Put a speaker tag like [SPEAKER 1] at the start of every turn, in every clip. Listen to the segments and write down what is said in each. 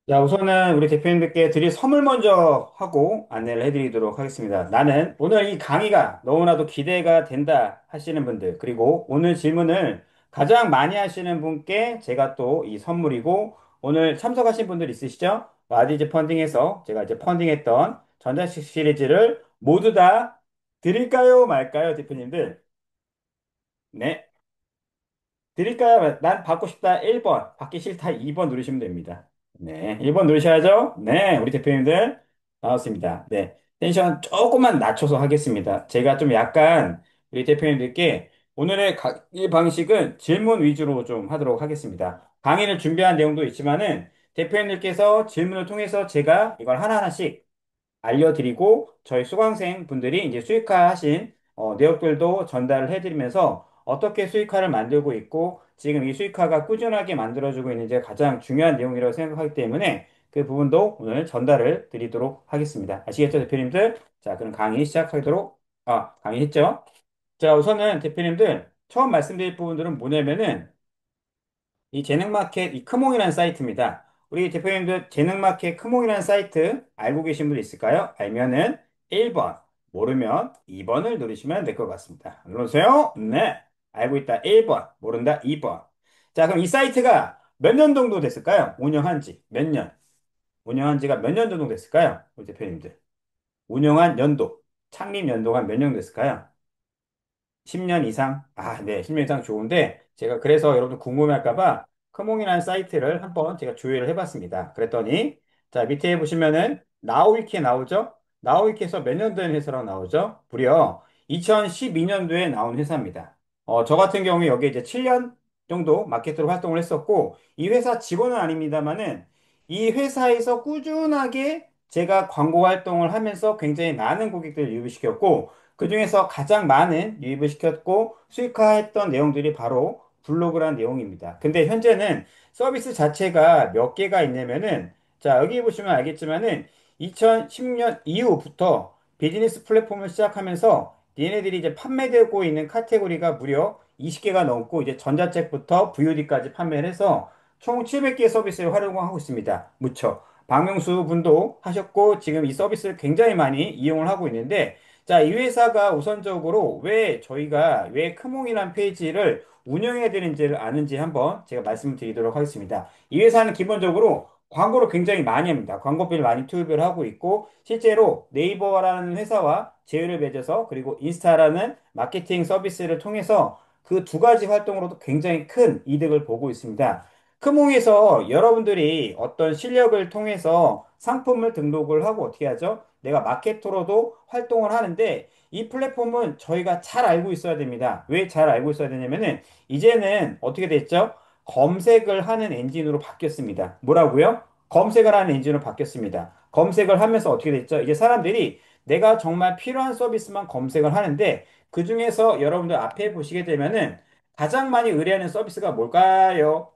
[SPEAKER 1] 자, 우선은 우리 대표님들께 드릴 선물 먼저 하고 안내를 해드리도록 하겠습니다. 나는 오늘 이 강의가 너무나도 기대가 된다 하시는 분들, 그리고 오늘 질문을 가장 많이 하시는 분께 제가 또 이 선물이고, 오늘 참석하신 분들 있으시죠? 와디즈 펀딩에서 제가 이제 펀딩했던 전자식 시리즈를 모두 다 드릴까요, 말까요, 대표님들? 네. 드릴까요? 난 받고 싶다 1번, 받기 싫다 2번 누르시면 됩니다. 네, 1번 누르셔야죠. 네, 우리 대표님들 반갑습니다. 네, 텐션 조금만 낮춰서 하겠습니다. 제가 좀 약간 우리 대표님들께 오늘의 강의 방식은 질문 위주로 좀 하도록 하겠습니다. 강의를 준비한 내용도 있지만은 대표님들께서 질문을 통해서 제가 이걸 하나하나씩 알려드리고 저희 수강생 분들이 이제 수익화하신 내역들도 전달을 해드리면서 어떻게 수익화를 만들고 있고 지금 이 수익화가 꾸준하게 만들어지고 있는지 가장 중요한 내용이라고 생각하기 때문에 그 부분도 오늘 전달을 드리도록 하겠습니다. 아시겠죠, 대표님들? 자, 그럼 강의 시작하도록, 강의 했죠? 자, 우선은 대표님들 처음 말씀드릴 부분들은 뭐냐면은 이 재능마켓 이 크몽이라는 사이트입니다. 우리 대표님들 재능마켓 크몽이라는 사이트 알고 계신 분 있을까요? 알면은 1번, 모르면 2번을 누르시면 될 것 같습니다. 눌러주세요. 네. 알고 있다 1번, 모른다 2번. 자, 그럼 이 사이트가 몇 년 정도 됐을까요? 운영한 지 몇 년? 운영한 지가 몇 년 정도 됐을까요? 우리 대표님들. 운영한 연도, 창립 연도가 몇 년 됐을까요? 10년 이상? 아, 네, 10년 이상 좋은데, 제가 그래서 여러분들 궁금해할까봐 크몽이라는 사이트를 한번 제가 조회를 해봤습니다. 그랬더니, 자, 밑에 보시면은, 나우위키에 나오죠? 나우위키에서 몇 년 된 회사라고 나오죠? 무려 2012년도에 나온 회사입니다. 저 같은 경우에 여기 이제 7년 정도 마케터로 활동을 했었고, 이 회사 직원은 아닙니다만은, 이 회사에서 꾸준하게 제가 광고 활동을 하면서 굉장히 많은 고객들을 유입시켰고, 그중에서 가장 많은 유입을 시켰고 수익화했던 내용들이 바로 블로그란 내용입니다. 근데 현재는 서비스 자체가 몇 개가 있냐면은 자, 여기 보시면 알겠지만은 2010년 이후부터 비즈니스 플랫폼을 시작하면서 얘네들이 이제 판매되고 있는 카테고리가 무려 20개가 넘고 이제 전자책부터 VOD까지 판매를 해서 총 700개의 서비스를 활용하고 있습니다. 무쳐. 박명수 분도 하셨고 지금 이 서비스를 굉장히 많이 이용을 하고 있는데 자, 이 회사가 우선적으로 왜 저희가 왜 크몽이라는 페이지를 운영해야 되는지를 아는지 한번 제가 말씀을 드리도록 하겠습니다. 이 회사는 기본적으로 광고를 굉장히 많이 합니다. 광고비를 많이 투입을 하고 있고 실제로 네이버라는 회사와 제휴를 맺어서 그리고 인스타라는 마케팅 서비스를 통해서 그 두 가지 활동으로도 굉장히 큰 이득을 보고 있습니다. 크몽에서 여러분들이 어떤 실력을 통해서 상품을 등록을 하고 어떻게 하죠? 내가 마케터로도 활동을 하는데 이 플랫폼은 저희가 잘 알고 있어야 됩니다. 왜 잘 알고 있어야 되냐면은 이제는 어떻게 됐죠? 검색을 하는 엔진으로 바뀌었습니다. 뭐라고요? 검색을 하는 엔진으로 바뀌었습니다. 검색을 하면서 어떻게 됐죠? 이제 사람들이 내가 정말 필요한 서비스만 검색을 하는데 그중에서 여러분들 앞에 보시게 되면은 가장 많이 의뢰하는 서비스가 뭘까요?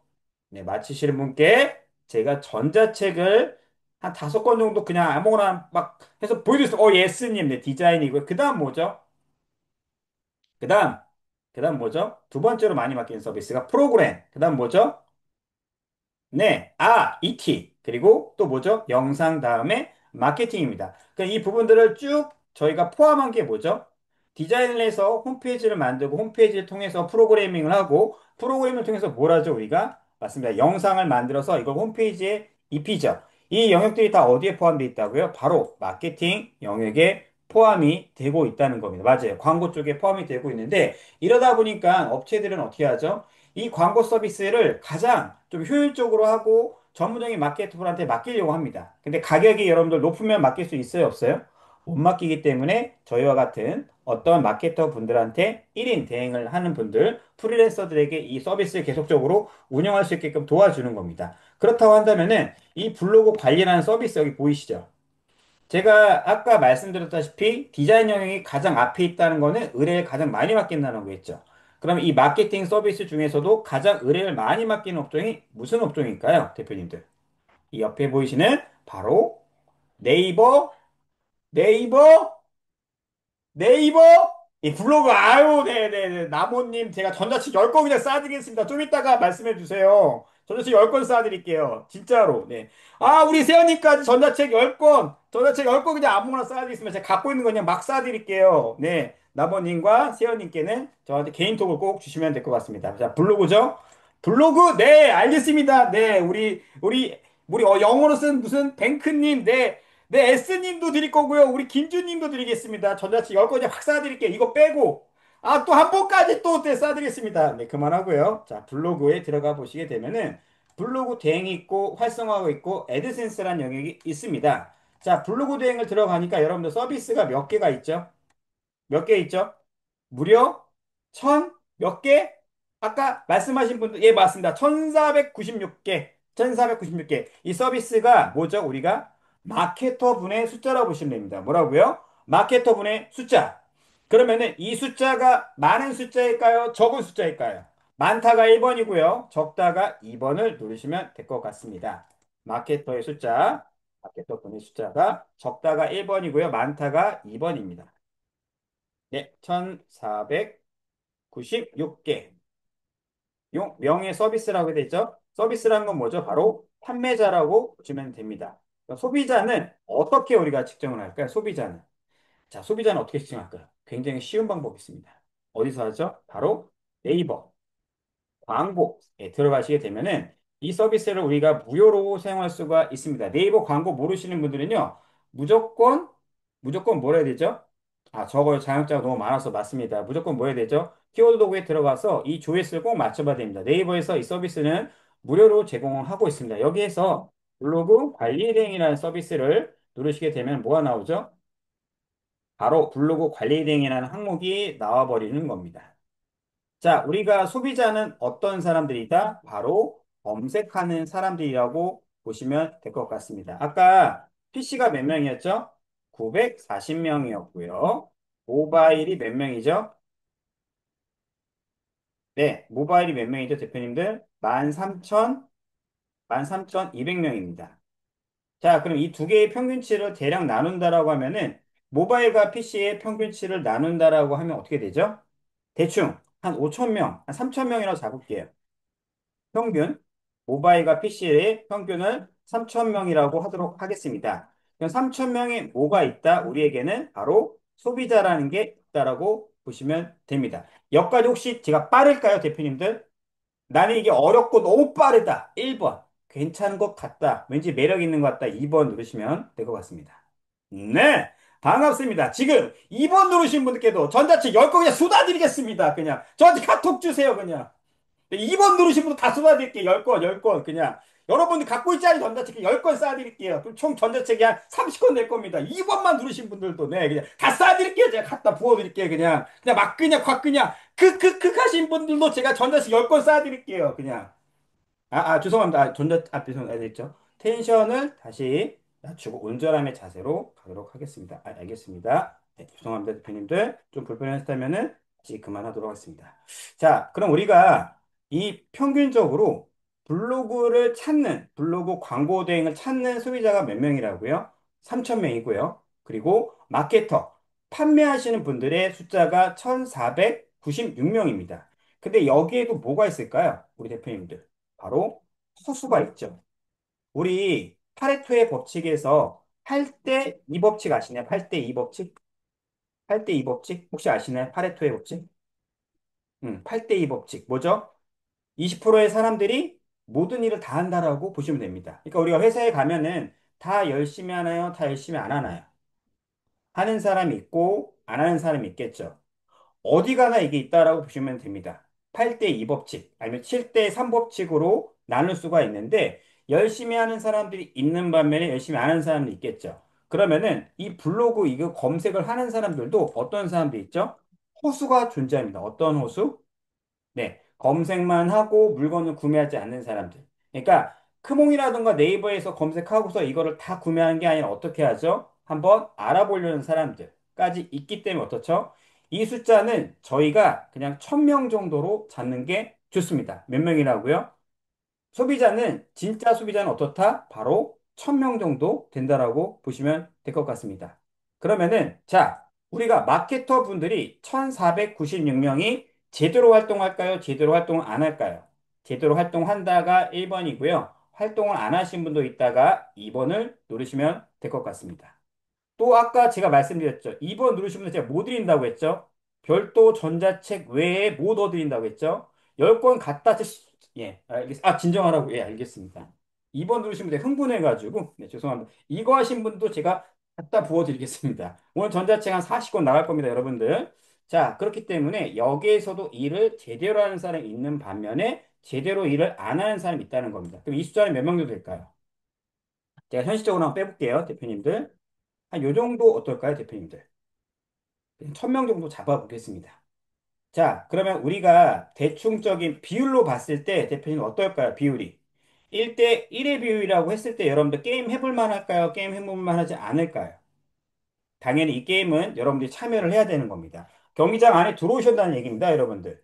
[SPEAKER 1] 네, 마치시는 분께 제가 전자책을 한 5권 정도 그냥 아무거나 막 해서 보여드렸어요. 예스님, 네, 디자인이고요. 그 다음 뭐죠? 그 다음, 그 다음 뭐죠? 두 번째로 많이 맡기는 서비스가 프로그램. 그 다음 뭐죠? 네, ET. 그리고 또 뭐죠? 영상 다음에 마케팅입니다. 그러니까 이 부분들을 쭉 저희가 포함한 게 뭐죠? 디자인을 해서 홈페이지를 만들고 홈페이지를 통해서 프로그래밍을 하고 프로그램을 통해서 뭘 하죠, 우리가? 맞습니다. 영상을 만들어서 이걸 홈페이지에 입히죠. 이 영역들이 다 어디에 포함되어 있다고요? 바로 마케팅 영역에 포함이 되고 있다는 겁니다. 맞아요. 광고 쪽에 포함이 되고 있는데 이러다 보니까 업체들은 어떻게 하죠? 이 광고 서비스를 가장 좀 효율적으로 하고 전문적인 마케터분한테 맡기려고 합니다. 근데 가격이 여러분들 높으면 맡길 수 있어요, 없어요? 못 맡기기 때문에 저희와 같은 어떤 마케터 분들한테 1인 대행을 하는 분들, 프리랜서들에게 이 서비스를 계속적으로 운영할 수 있게끔 도와주는 겁니다. 그렇다고 한다면은 이 블로그 관리라는 서비스 여기 보이시죠? 제가 아까 말씀드렸다시피 디자인 영역이 가장 앞에 있다는 거는 의뢰를 가장 많이 맡긴다는 거겠죠. 그럼 이 마케팅 서비스 중에서도 가장 의뢰를 많이 맡기는 업종이 무슨 업종일까요, 대표님들? 이 옆에 보이시는 바로 네이버, 네이버, 네이버, 이 블로그, 아유, 네네네. 나모님, 제가 전자책 10권 그냥 싸드리겠습니다. 좀 이따가 말씀해 주세요. 전자책 10권 쏴드릴게요. 진짜로. 네. 아, 우리 세연님까지 전자책 10권, 전자책 10권 그냥 아무거나 쏴드리겠습니다. 제가 갖고 있는 거 그냥 막 쏴드릴게요. 네. 나버님과 세연님께는 저한테 개인톡을 꼭 주시면 될 것 같습니다. 자, 블로그죠? 블로그, 네, 알겠습니다. 네, 우리, 영어로 쓴 무슨 뱅크님, 네. 네, S님도 드릴 거고요. 우리 김주님도 드리겠습니다. 전자책 10권 그냥 확 쏴드릴게요. 이거 빼고. 아, 또 한 번까지 또 쏴드리겠습니다. 네, 그만하고요. 자, 블로그에 들어가 보시게 되면은 블로그 대행이 있고 활성화하고 있고 애드센스라는 영역이 있습니다. 자, 블로그 대행을 들어가니까 여러분들 서비스가 몇 개가 있죠? 몇 개 있죠? 무려 몇 개? 아까 말씀하신 분들, 예, 맞습니다. 1496개. 1496개. 이 서비스가 뭐죠? 우리가 마케터 분의 숫자라고 보시면 됩니다. 뭐라고요? 마케터 분의 숫자. 그러면은 이 숫자가 많은 숫자일까요? 적은 숫자일까요? 많다가 1번이고요. 적다가 2번을 누르시면 될 것 같습니다. 마케터의 숫자, 마케터 분의 숫자가 적다가 1번이고요. 많다가 2번입니다. 네, 1496개. 용, 명의 서비스라고 되죠? 서비스라는 건 뭐죠? 바로 판매자라고 보시면 됩니다. 그러니까 소비자는 어떻게 우리가 측정을 할까요? 소비자는. 자, 소비자는 어떻게 측정할까요? 굉장히 쉬운 방법이 있습니다. 어디서 하죠? 바로 네이버. 광고에 들어가시게 되면은 이 서비스를 우리가 무료로 사용할 수가 있습니다. 네이버 광고 모르시는 분들은요, 무조건, 무조건 뭐 해야 되죠? 아, 저거 자영자가 너무 많아서 맞습니다. 무조건 뭐 해야 되죠? 키워드 도구에 들어가서 이 조회수를 꼭 맞춰봐야 됩니다. 네이버에서 이 서비스는 무료로 제공하고 있습니다. 여기에서 블로그 관리 대행이라는 서비스를 누르시게 되면 뭐가 나오죠? 바로 블로그 관리 대행이라는 항목이 나와버리는 겁니다. 자, 우리가 소비자는 어떤 사람들이다? 바로 검색하는 사람들이라고 보시면 될 것 같습니다. 아까 PC가 몇 명이었죠? 940명이었고요. 모바일이 몇 명이죠? 네, 모바일이 몇 명이죠, 대표님들? 13,200명입니다. 자, 그럼 이 두 개의 평균치를 대략 나눈다라고 하면은 모바일과 PC의 평균치를 나눈다라고 하면 어떻게 되죠? 대충 한 5,000명, 한 3,000명이라고 잡을게요. 평균, 모바일과 PC의 평균을 3,000명이라고 하도록 하겠습니다. 그럼 3,000명이 뭐가 있다? 우리에게는 바로 소비자라는 게 있다라고 보시면 됩니다. 여기까지 혹시 제가 빠를까요, 대표님들? 나는 이게 어렵고 너무 빠르다. 1번. 괜찮은 것 같다. 왠지 매력 있는 것 같다. 2번 누르시면 될 것 같습니다. 네. 반갑습니다. 지금 2번 누르신 분들께도 전자책 10거 그냥 쏟아드리겠습니다. 그냥 저한테 카톡 주세요. 그냥. 2번 누르신 분들 다 쏟아드릴게요. 10건, 10건. 그냥. 여러분들 갖고 있지 않은 전자책 10건 쏴드릴게요. 그럼 총 전자책이 한 30건 될 겁니다. 2번만 누르신 분들도, 네, 그냥 다 쏴드릴게요. 제가 갖다 부어드릴게요. 그냥. 그냥 막 그냥, 확 그냥. 하신 분들도 제가 전자책 10건 쏴드릴게요. 그냥. 죄송합니다. 죄송합니다. 알겠죠? 텐션을 다시 낮추고 온전함의 자세로 가도록 하겠습니다. 알겠습니다. 네, 죄송합니다, 대표님들. 좀 불편하셨다면은 다시 그만하도록 하겠습니다. 자, 그럼 우리가 이 평균적으로 블로그 광고 대행을 찾는 소비자가 몇 명이라고요? 3,000명이고요. 그리고 마케터, 판매하시는 분들의 숫자가 1,496명입니다. 근데 여기에도 뭐가 있을까요? 우리 대표님들. 바로 허수가 있죠. 우리 파레토의 법칙에서 8대 2 법칙 아시나요? 8대 2 법칙? 8대 2 법칙? 혹시 아시나요? 파레토의 법칙? 8대 2 법칙. 뭐죠? 20%의 사람들이 모든 일을 다 한다라고 보시면 됩니다. 그러니까 우리가 회사에 가면은 다 열심히 하나요? 다 열심히 안 하나요? 하는 사람이 있고 안 하는 사람이 있겠죠. 어디 가나 이게 있다라고 보시면 됩니다. 8대 2 법칙, 아니면 7대 3 법칙으로 나눌 수가 있는데, 열심히 하는 사람들이 있는 반면에 열심히 안 하는 사람이 있겠죠. 그러면은 이 블로그 이거 검색을 하는 사람들도 어떤 사람들이 있죠? 호수가 존재합니다. 어떤 호수? 네, 검색만 하고 물건을 구매하지 않는 사람들. 그러니까 크몽이라든가 네이버에서 검색하고서 이거를 다 구매하는 게 아니라 어떻게 하죠? 한번 알아보려는 사람들까지 있기 때문에 어떻죠? 이 숫자는 저희가 그냥 1,000명 정도로 잡는 게 좋습니다. 몇 명이라고요? 진짜 소비자는 어떻다? 바로 1,000명 정도 된다라고 보시면 될 것 같습니다. 그러면은, 자, 우리가 마케터 분들이 1,496명이 제대로 활동할까요? 제대로 활동을 안 할까요? 제대로 활동한다가 1번이고요. 활동을 안 하신 분도 있다가 2번을 누르시면 될 것 같습니다. 또 아까 제가 말씀드렸죠. 2번 누르시면 제가 뭐 드린다고 했죠? 별도 전자책 외에 뭐 더 드린다고 했죠? 10권 갖다 예, 진정하라고. 예, 알겠습니다. 2번 누르시면 제가 흥분해가지고, 네, 죄송합니다. 이거 하신 분도 제가 갖다 부어드리겠습니다. 오늘 전자책 한 40권 나갈 겁니다, 여러분들. 자, 그렇기 때문에 여기에서도 일을 제대로 하는 사람이 있는 반면에 제대로 일을 안 하는 사람이 있다는 겁니다. 그럼 이 숫자는 몇 명 정도 될까요? 제가 현실적으로 한번 빼볼게요, 대표님들. 한 요 정도 어떨까요, 대표님들? 1000명 정도 잡아보겠습니다. 자, 그러면 우리가 대충적인 비율로 봤을 때 대표님 어떨까요, 비율이? 1대 1의 비율이라고 했을 때 여러분들 게임 해볼 만할까요? 게임 해볼 만하지 않을까요? 당연히 이 게임은 여러분들이 참여를 해야 되는 겁니다. 경기장 안에 들어오셨다는 얘기입니다, 여러분들.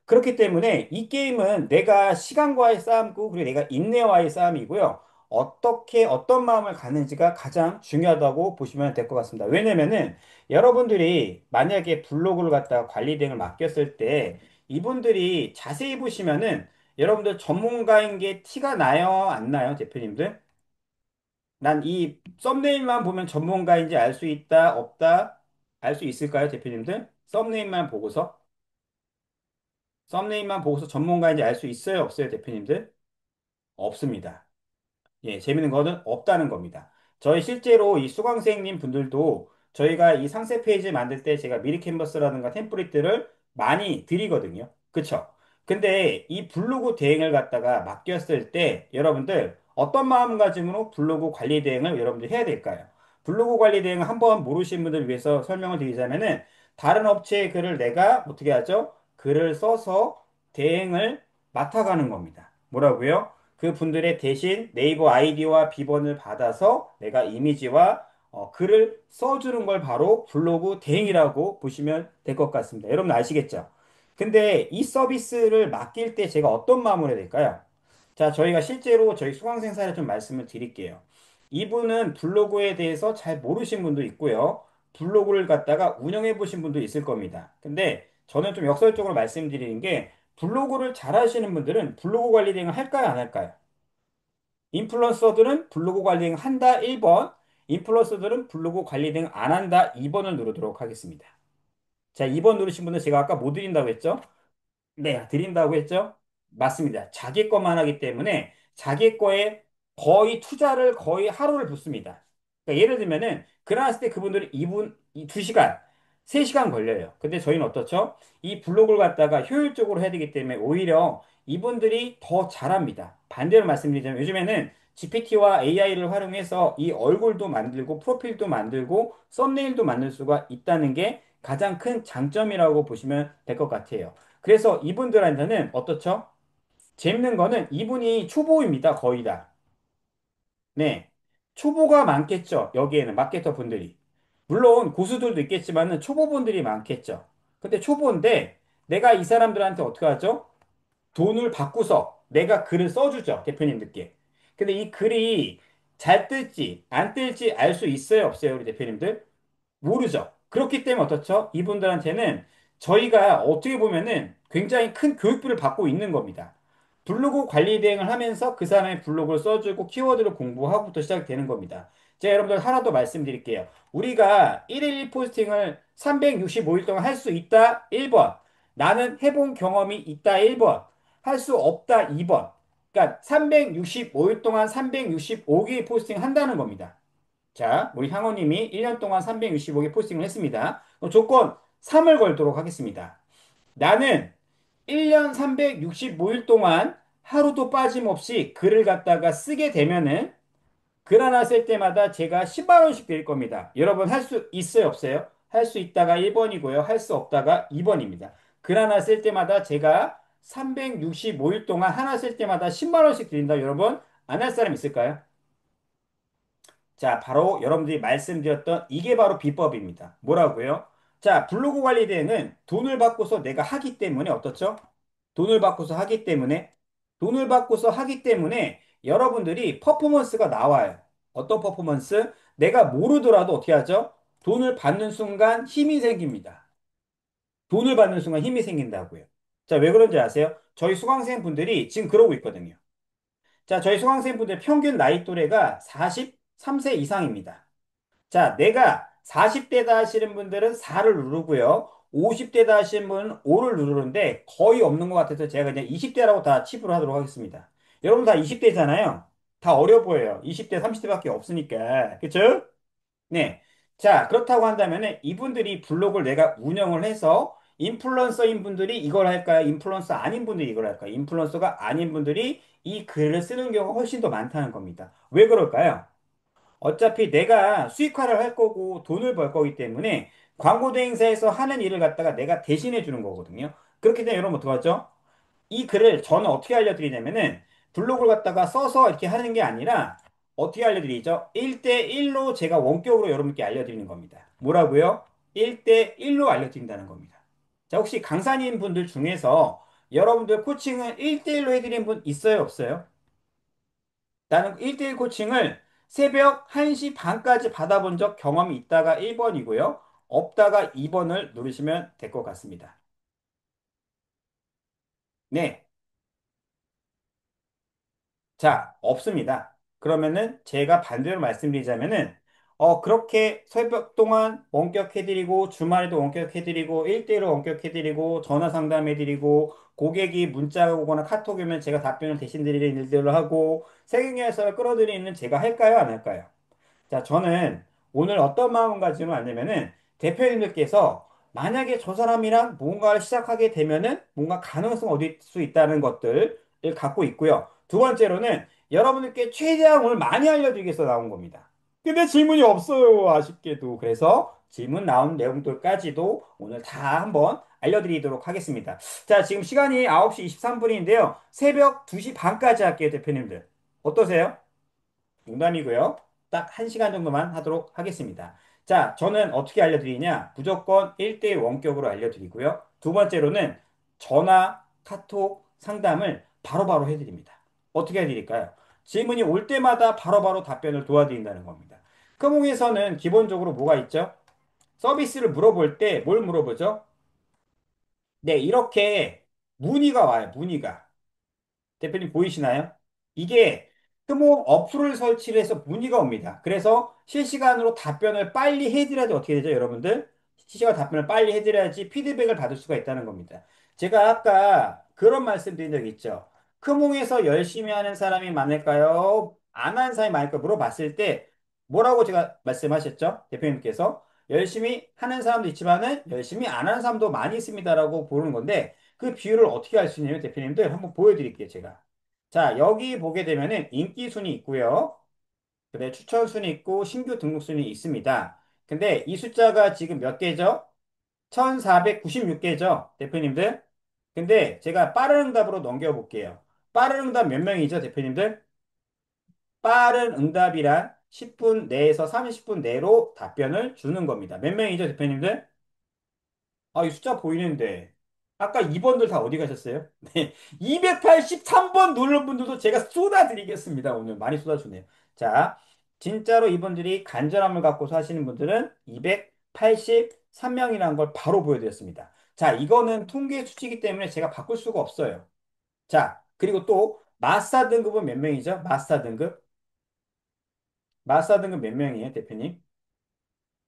[SPEAKER 1] 그렇기 때문에 이 게임은 내가 시간과의 싸움이고 그리고 내가 인내와의 싸움이고요. 어떻게 어떤 마음을 갖는지가 가장 중요하다고 보시면 될 것 같습니다. 왜냐면은 여러분들이 만약에 블로그를 갖다가 관리 대행을 맡겼을 때 이분들이 자세히 보시면은 여러분들 전문가인 게 티가 나요? 안 나요? 대표님들? 난 이 썸네일만 보면 전문가인지 알 수 있다, 없다, 알 수 있을까요, 대표님들? 썸네일만 보고서? 썸네일만 보고서 전문가인지 알 수 있어요, 없어요, 대표님들? 없습니다. 예, 재밌는 거는 없다는 겁니다. 저희 실제로 이 수강생님 분들도 저희가 이 상세 페이지 만들 때 제가 미리 캔버스라든가 템플릿들을 많이 드리거든요. 그쵸? 근데 이 블로그 대행을 갖다가 맡겼을 때 여러분들 어떤 마음가짐으로 블로그 관리 대행을 여러분들 해야 될까요? 블로그 관리 대행 한번 모르신 분들 위해서 설명을 드리자면은 다른 업체의 글을 내가 어떻게 하죠? 글을 써서 대행을 맡아가는 겁니다. 뭐라고요? 그 분들의 대신 네이버 아이디와 비번을 받아서 내가 이미지와 글을 써주는 걸 바로 블로그 대행이라고 보시면 될 것 같습니다. 여러분 아시겠죠? 근데 이 서비스를 맡길 때 제가 어떤 마음으로 해야 될까요? 자, 저희가 실제로 저희 수강생 사례 좀 말씀을 드릴게요. 이분은 블로그에 대해서 잘 모르신 분도 있고요. 블로그를 갖다가 운영해 보신 분도 있을 겁니다. 근데 저는 좀 역설적으로 말씀드리는 게 블로그를 잘 하시는 분들은 블로그 관리 대행을 할까요, 안 할까요? 인플루언서들은 블로그 관리 대행 한다 1번, 인플루언서들은 블로그 관리 대행 안 한다 2번을 누르도록 하겠습니다. 자, 2번 누르신 분은 제가 아까 뭐 드린다고 했죠? 네, 드린다고 했죠? 맞습니다. 자기 것만 하기 때문에 자기 거에 거의 투자를 거의 하루를 붓습니다. 그러니까 예를 들면은 그랬을 때 그분들은 2분, 2시간, 3시간 걸려요. 근데 저희는 어떻죠? 이 블로그를 갖다가 효율적으로 해야 되기 때문에 오히려 이분들이 더 잘합니다. 반대로 말씀드리자면 요즘에는 GPT와 AI를 활용해서 이 얼굴도 만들고 프로필도 만들고 썸네일도 만들 수가 있다는 게 가장 큰 장점이라고 보시면 될 것 같아요. 그래서 이분들한테는 어떻죠? 재밌는 거는 이분이 초보입니다. 거의 다. 네. 초보가 많겠죠. 여기에는 마케터 분들이. 물론 고수들도 있겠지만은 초보분들이 많겠죠. 근데 초보인데 내가 이 사람들한테 어떻게 하죠? 돈을 받고서 내가 글을 써주죠. 대표님들께. 근데 이 글이 잘 뜰지 안 뜰지 알 수 있어요? 없어요? 우리 대표님들? 모르죠. 그렇기 때문에 어떻죠? 이분들한테는 저희가 어떻게 보면은 굉장히 큰 교육비를 받고 있는 겁니다. 블로그 관리 대행을 하면서 그 사람의 블로그를 써주고 키워드를 공부하고부터 시작되는 겁니다. 제가 여러분들 하나 더 말씀드릴게요. 우리가 1일 1포스팅을 365일 동안 할 수 있다 1번. 나는 해본 경험이 있다 1번. 할 수 없다 2번. 그러니까 365일 동안 365개의 포스팅 한다는 겁니다. 자, 우리 향호님이 1년 동안 365개 포스팅을 했습니다. 그럼 조건 3을 걸도록 하겠습니다. 나는 1년 365일 동안 하루도 빠짐없이 글을 갖다가 쓰게 되면은 글 하나 쓸 때마다 제가 10만 원씩 드릴 겁니다. 여러분 할 수 있어요, 없어요? 할 수 있다가 1번이고요. 할 수 없다가 2번입니다. 글 하나 쓸 때마다 제가 365일 동안 하나 쓸 때마다 10만 원씩 드린다. 여러분 안 할 사람 있을까요? 자, 바로 여러분들이 말씀드렸던 이게 바로 비법입니다. 뭐라고요? 자, 블로그 관리 대행은 돈을 받고서 내가 하기 때문에 어떻죠? 돈을 받고서 하기 때문에 여러분들이 퍼포먼스가 나와요. 어떤 퍼포먼스? 내가 모르더라도 어떻게 하죠? 돈을 받는 순간 힘이 생깁니다. 돈을 받는 순간 힘이 생긴다고요. 자, 왜 그런지 아세요? 저희 수강생 분들이 지금 그러고 있거든요. 자, 저희 수강생 분들 평균 나이 또래가 43세 이상입니다. 자, 내가 40대다 하시는 분들은 4를 누르고요. 50대다 하시는 분은 5를 누르는데 거의 없는 것 같아서 제가 그냥 20대라고 다 칩으로 하도록 하겠습니다. 여러분 다 20대잖아요. 다 어려 보여요. 20대, 30대밖에 없으니까. 그쵸? 네. 자, 그렇다고 한다면은 이분들이 블로그를 내가 운영을 해서 인플루언서인 분들이 이걸 할까요? 인플루언서 아닌 분들이 이걸 할까요? 인플루언서가 아닌 분들이 이 글을 쓰는 경우가 훨씬 더 많다는 겁니다. 왜 그럴까요? 어차피 내가 수익화를 할 거고 돈을 벌 거기 때문에 광고 대행사에서 하는 일을 갖다가 내가 대신해 주는 거거든요. 그렇게 되면 여러분 어떡하죠? 이 글을 저는 어떻게 알려드리냐면은 블로그를 갖다가 써서 이렇게 하는 게 아니라 어떻게 알려드리죠? 1대1로 제가 원격으로 여러분께 알려드리는 겁니다. 뭐라고요? 1대1로 알려드린다는 겁니다. 자, 혹시 강사님 분들 중에서 여러분들 코칭을 1대1로 해드린 분 있어요? 없어요? 나는 1대1 코칭을 새벽 1시 반까지 받아본 적 경험이 있다가 1번이고요. 없다가 2번을 누르시면 될 것 같습니다. 네. 자, 없습니다. 그러면은 제가 반대로 말씀드리자면은 그렇게 새벽 동안 원격해드리고 주말에도 원격해드리고 1대1로 원격해드리고 전화 상담해드리고 고객이 문자가 오거나 카톡이 오면 제가 답변을 대신 드리는 일들을 하고 세경야설을 끌어들이는 제가 할까요? 안 할까요? 자, 저는 오늘 어떤 마음가짐을 하냐면은 대표님들께서 만약에 저 사람이랑 뭔가를 시작하게 되면은 뭔가 가능성 얻을 수 있다는 것들을 갖고 있고요. 두 번째로는 여러분들께 최대한 오늘 많이 알려드리기 위해서 나온 겁니다. 근데 질문이 없어요, 아쉽게도. 그래서 질문 나온 내용들까지도 오늘 다 한번 알려드리도록 하겠습니다. 자, 지금 시간이 9시 23분인데요. 새벽 2시 반까지 할게요, 대표님들. 어떠세요? 농담이고요. 딱 1시간 정도만 하도록 하겠습니다. 자, 저는 어떻게 알려드리냐? 무조건 1대1 원격으로 알려드리고요. 두 번째로는 전화, 카톡, 상담을 바로바로 해드립니다. 어떻게 해드릴까요? 질문이 올 때마다 바로바로 답변을 도와드린다는 겁니다. 크몽에서는 기본적으로 뭐가 있죠? 서비스를 물어볼 때 뭘 물어보죠? 네, 이렇게 문의가 와요, 문의가. 대표님 보이시나요? 이게 스모 어플을 설치를 해서 문의가 옵니다. 그래서 실시간으로 답변을 빨리 해드려야지 어떻게 되죠, 여러분들? 실시간 답변을 빨리 해드려야지 피드백을 받을 수가 있다는 겁니다. 제가 아까 그런 말씀 드린 적 있죠. 크몽에서 열심히 하는 사람이 많을까요? 안 하는 사람이 많을까요? 물어봤을 때 뭐라고 제가 말씀하셨죠? 대표님께서 열심히 하는 사람도 있지만은 열심히 안 하는 사람도 많이 있습니다라고 보는 건데 그 비율을 어떻게 알 수 있냐면 대표님들 한번 보여드릴게요, 제가. 자, 여기 보게 되면은 인기 순위 있고요. 그다음에 추천 순위 있고 신규 등록 순위 있습니다. 근데 이 숫자가 지금 몇 개죠? 1496개죠, 대표님들. 근데 제가 빠른 응답으로 넘겨볼게요. 빠른 응답 몇 명이죠, 대표님들? 빠른 응답이란 10분 내에서 30분 내로 답변을 주는 겁니다. 몇 명이죠, 대표님들? 아, 이 숫자 보이는데. 아까 2번들 다 어디 가셨어요? 네. 283번 누른 분들도 제가 쏟아드리겠습니다. 오늘 많이 쏟아주네요. 자, 진짜로 이분들이 간절함을 갖고서 하시는 분들은 283명이라는 걸 바로 보여드렸습니다. 자, 이거는 통계 수치이기 때문에 제가 바꿀 수가 없어요. 자, 그리고 또 마스터 등급은 몇 명이죠? 마스터 등급. 마스터 등급 몇 명이에요, 대표님?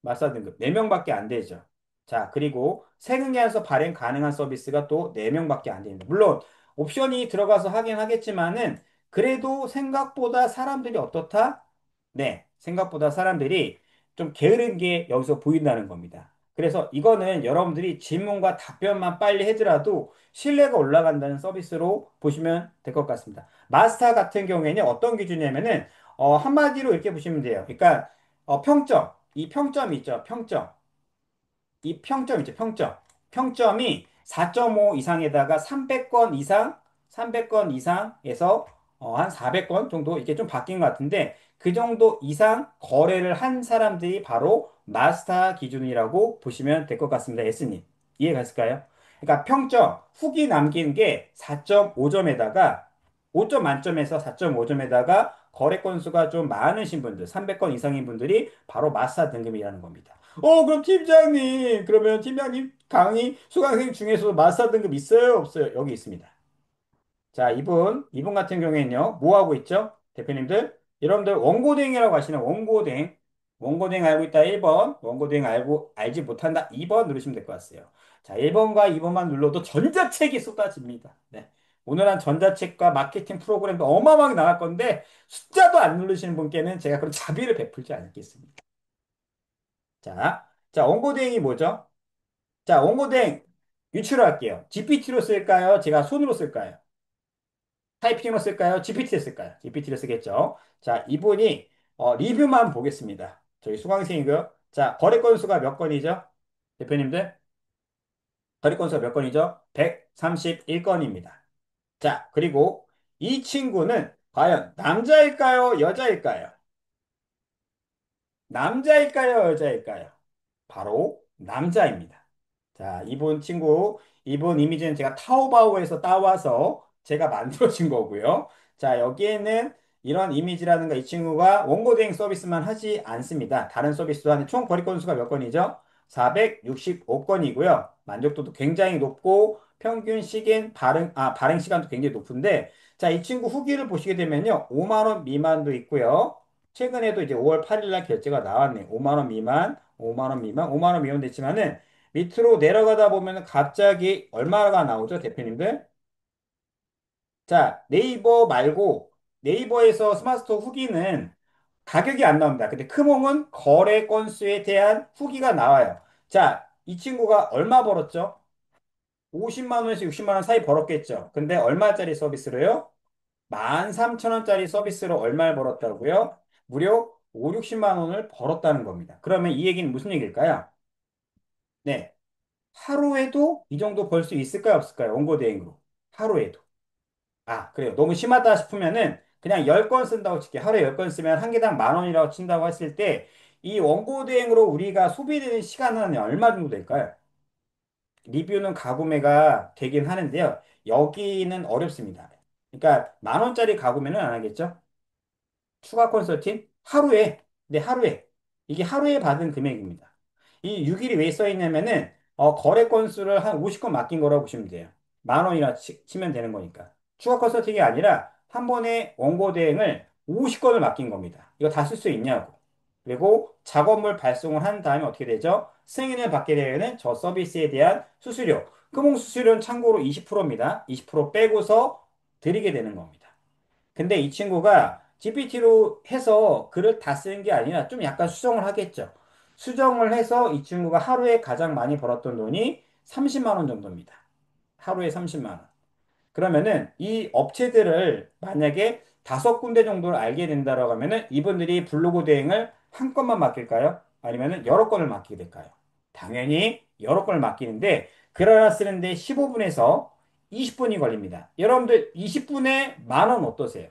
[SPEAKER 1] 마스터 등급 4명밖에 안 되죠. 자, 그리고 세금계에서 발행 가능한 서비스가 또 4명밖에 안 됩니다. 물론 옵션이 들어가서 하긴 하겠지만은 그래도 생각보다 사람들이 어떻다? 네, 생각보다 사람들이 좀 게으른 게 여기서 보인다는 겁니다. 그래서 이거는 여러분들이 질문과 답변만 빨리 해더라도 신뢰가 올라간다는 서비스로 보시면 될 것 같습니다. 마스터 같은 경우에는 어떤 기준이냐면은 한마디로 이렇게 보시면 돼요. 그러니까 평점, 이 평점이 있죠. 평점. 이 평점 있죠. 평점. 평점이 4.5 이상에다가 300건 이상, 300건 이상에서 한 400건 정도 이렇게 좀 바뀐 것 같은데 그 정도 이상 거래를 한 사람들이 바로 마스터 기준이라고 보시면 될 것 같습니다. S님. 이해 갔을까요? 그러니까 평점, 후기 남긴 게 4.5점에다가 5점 만점에서 4.5점에다가 거래 건수가 좀 많으신 분들, 300건 이상인 분들이 바로 마스터 등급이라는 겁니다. 그럼 팀장님, 그러면 팀장님 강의 수강생 중에서도 마스터 등급 있어요? 없어요? 여기 있습니다. 자, 이분 같은 경우에는요, 뭐 하고 있죠? 대표님들? 여러분들 원고대행이라고 하시는 원고대행. 원고대행 알고 있다 1번, 원고대행 알지 못한다 2번 누르시면 될 것 같아요. 자, 1번과 2번만 눌러도 전자책이 쏟아집니다. 네. 오늘 한 전자책과 마케팅 프로그램도 어마어마하게 나갈 건데, 숫자도 안 누르시는 분께는 제가 그런 자비를 베풀지 않겠습니다. 자, 원고대행이 뭐죠? 자, 원고대행 유출할게요. GPT로 쓸까요? 제가 손으로 쓸까요? 타이핑으로 쓸까요? GPT를 쓸까요? GPT를 쓰겠죠. 자, 이분이 리뷰만 보겠습니다. 저희 수강생이고요. 자, 거래 건수가 몇 건이죠? 대표님들? 거래 건수가 몇 건이죠? 131건입니다. 자, 그리고 이 친구는 과연 남자일까요? 여자일까요? 남자일까요? 여자일까요? 바로 남자입니다. 자, 이분 이미지는 제가 타오바오에서 따와서 제가 만들어진 거고요. 자, 여기에는 이런 이미지라는 거 이 친구가 원고 대행 서비스만 하지 않습니다. 다른 서비스도 하는 총 거래 건수가 몇 건이죠? 465건이고요. 만족도도 굉장히 높고 평균 시긴 발행 시간도 굉장히 높은데 자, 이 친구 후기를 보시게 되면요. 5만 원 미만도 있고요. 최근에도 이제 5월 8일 날 결제가 나왔네요. 5만 원 미만, 5만 원 미만, 5만 원 미만 됐지만은 밑으로 내려가다 보면은 갑자기 얼마가 나오죠, 대표님들? 자, 네이버 말고 네이버에서 스마트스토어 후기는 가격이 안 나옵니다. 근데 크몽은 거래 건수에 대한 후기가 나와요. 자, 이 친구가 얼마 벌었죠? 50만 원에서 60만 원 사이 벌었겠죠. 근데 얼마짜리 서비스로요? 13,000원짜리 서비스로 얼마를 벌었다고요? 무려 5, 60만 원을 벌었다는 겁니다. 그러면 이 얘기는 무슨 얘기일까요? 네. 하루에도 이 정도 벌 수 있을까요? 없을까요? 원고 대행으로. 하루에도. 아, 그래요. 너무 심하다 싶으면은 그냥 10건 쓴다고 칠게요. 하루에 10건 쓰면 한 개당 만 원이라고 친다고 했을 때 이 원고 대행으로 우리가 소비되는 시간은 얼마 정도 될까요? 리뷰는 가구매가 되긴 하는데요. 여기는 어렵습니다. 그러니까 만 원짜리 가구매는 안 하겠죠? 추가 컨설팅? 하루에, 네, 하루에. 이게 하루에 받은 금액입니다. 이 6일이 왜 써 있냐면은, 거래 건수를 한 50건 맡긴 거라고 보시면 돼요. 만 원이나 치면 되는 거니까. 추가 컨설팅이 아니라 한 번에 원고 대행을 50건을 맡긴 겁니다. 이거 다 쓸 수 있냐고. 그리고 작업물 발송을 한 다음에 어떻게 되죠? 승인을 받게 되면은 저 서비스에 대한 수수료. 금융 수수료는 참고로 20%입니다. 20% 빼고서 드리게 되는 겁니다. 근데 이 친구가 GPT로 해서 글을 다 쓰는 게 아니라 좀 약간 수정을 하겠죠. 수정을 해서 이 친구가 하루에 가장 많이 벌었던 돈이 30만 원 정도입니다. 하루에 30만 원. 그러면은 이 업체들을 만약에 5군데 정도를 알게 된다라고 하면은 이분들이 블로그 대행을 한 건만 맡길까요? 아니면은 여러 건을 맡기게 될까요? 당연히 여러 건을 맡기는데 글 하나 쓰는데 15분에서 20분이 걸립니다. 여러분들 20분에 만 원 어떠세요?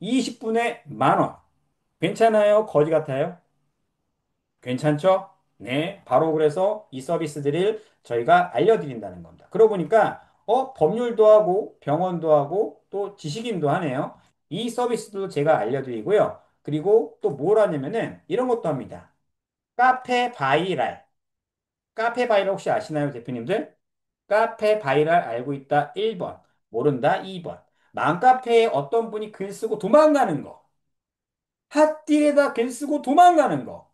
[SPEAKER 1] 20분에 만 원. 괜찮아요? 거지 같아요? 괜찮죠? 네. 바로 그래서 이 서비스들을 저희가 알려드린다는 겁니다. 그러고 보니까, 법률도 하고, 병원도 하고, 또 지식인도 하네요. 이 서비스도 제가 알려드리고요. 그리고 또 뭘 하냐면은, 이런 것도 합니다. 카페 바이랄. 카페 바이랄 혹시 아시나요, 대표님들? 카페 바이랄 알고 있다 1번. 모른다 2번. 맘카페에 어떤 분이 글 쓰고 도망가는 거. 핫딜에다 글 쓰고 도망가는 거.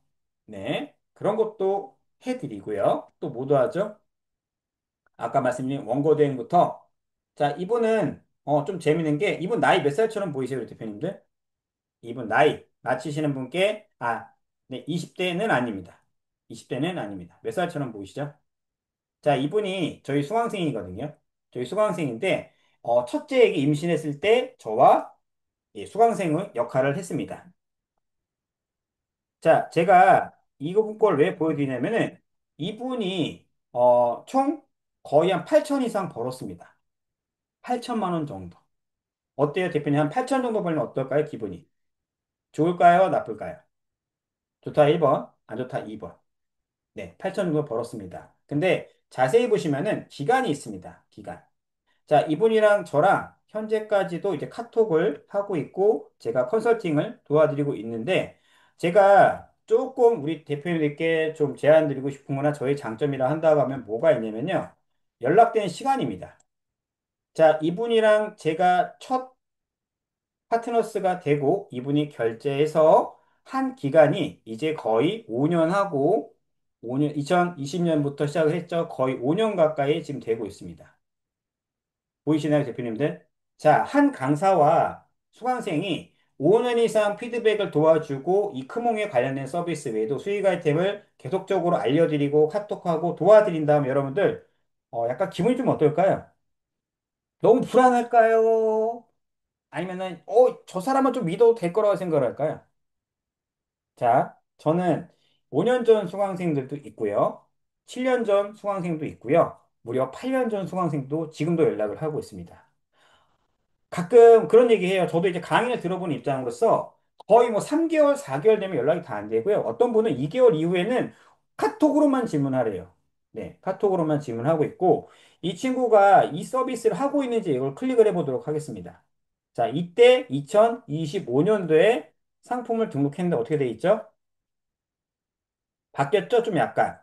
[SPEAKER 1] 네. 그런 것도 해드리고요. 또 뭐도 하죠? 아까 말씀드린 원고대행부터. 자, 이분은, 좀 재밌는 게, 이분 나이 몇 살처럼 보이세요, 우리 대표님들? 이분 나이 맞히시는 분께, 네, 20대는 아닙니다. 20대는 아닙니다. 몇 살처럼 보이시죠? 자, 이분이 저희 수강생이거든요. 저희 수강생인데, 첫째에게 임신했을 때 저와 예, 수강생의 역할을 했습니다. 자, 제가 이분 걸 왜 보여드리냐면은 이분이 총 거의 한 8천 이상 벌었습니다. 8천만 원 정도. 어때요, 대표님? 한 8천 정도 벌면 어떨까요, 기분이? 좋을까요, 나쁠까요? 좋다 1번, 안 좋다 2번. 네, 8천 정도 벌었습니다. 근데 자세히 보시면은 기간이 있습니다. 기간. 자, 이분이랑 저랑 현재까지도 이제 카톡을 하고 있고, 제가 컨설팅을 도와드리고 있는데, 제가 조금 우리 대표님께 좀 제안 드리고 싶은 거나 저의 장점이라 한다고 하면 뭐가 있냐면요. 연락되는 시간입니다. 자, 이분이랑 제가 첫 파트너스가 되고 이분이 결제해서 한 기간이 이제 거의 5년 하고 5년, 2020년부터 시작을 했죠. 거의 5년 가까이 지금 되고 있습니다. 보이시나요, 대표님들? 자, 한 강사와 수강생이 5년 이상 피드백을 도와주고 이 크몽에 관련된 서비스 외에도 수익 아이템을 계속적으로 알려드리고 카톡하고 도와드린 다음 여러분들, 약간 기분이 좀 어떨까요? 너무 불안할까요? 아니면은, 저 사람은 좀 믿어도 될 거라고 생각을 할까요? 자, 저는 5년 전 수강생들도 있고요. 7년 전 수강생도 있고요. 무려 8년 전 수강생도 지금도 연락을 하고 있습니다. 가끔 그런 얘기 해요. 저도 이제 강의를 들어보는 입장으로서 거의 뭐 3개월, 4개월 되면 연락이 다 안 되고요. 어떤 분은 2개월 이후에는 카톡으로만 질문하래요. 네, 카톡으로만 질문하고 있고, 이 친구가 이 서비스를 하고 있는지 이걸 클릭을 해보도록 하겠습니다. 자, 이때 2025년도에 상품을 등록했는데 어떻게 돼 있죠? 바뀌었죠? 좀 약간.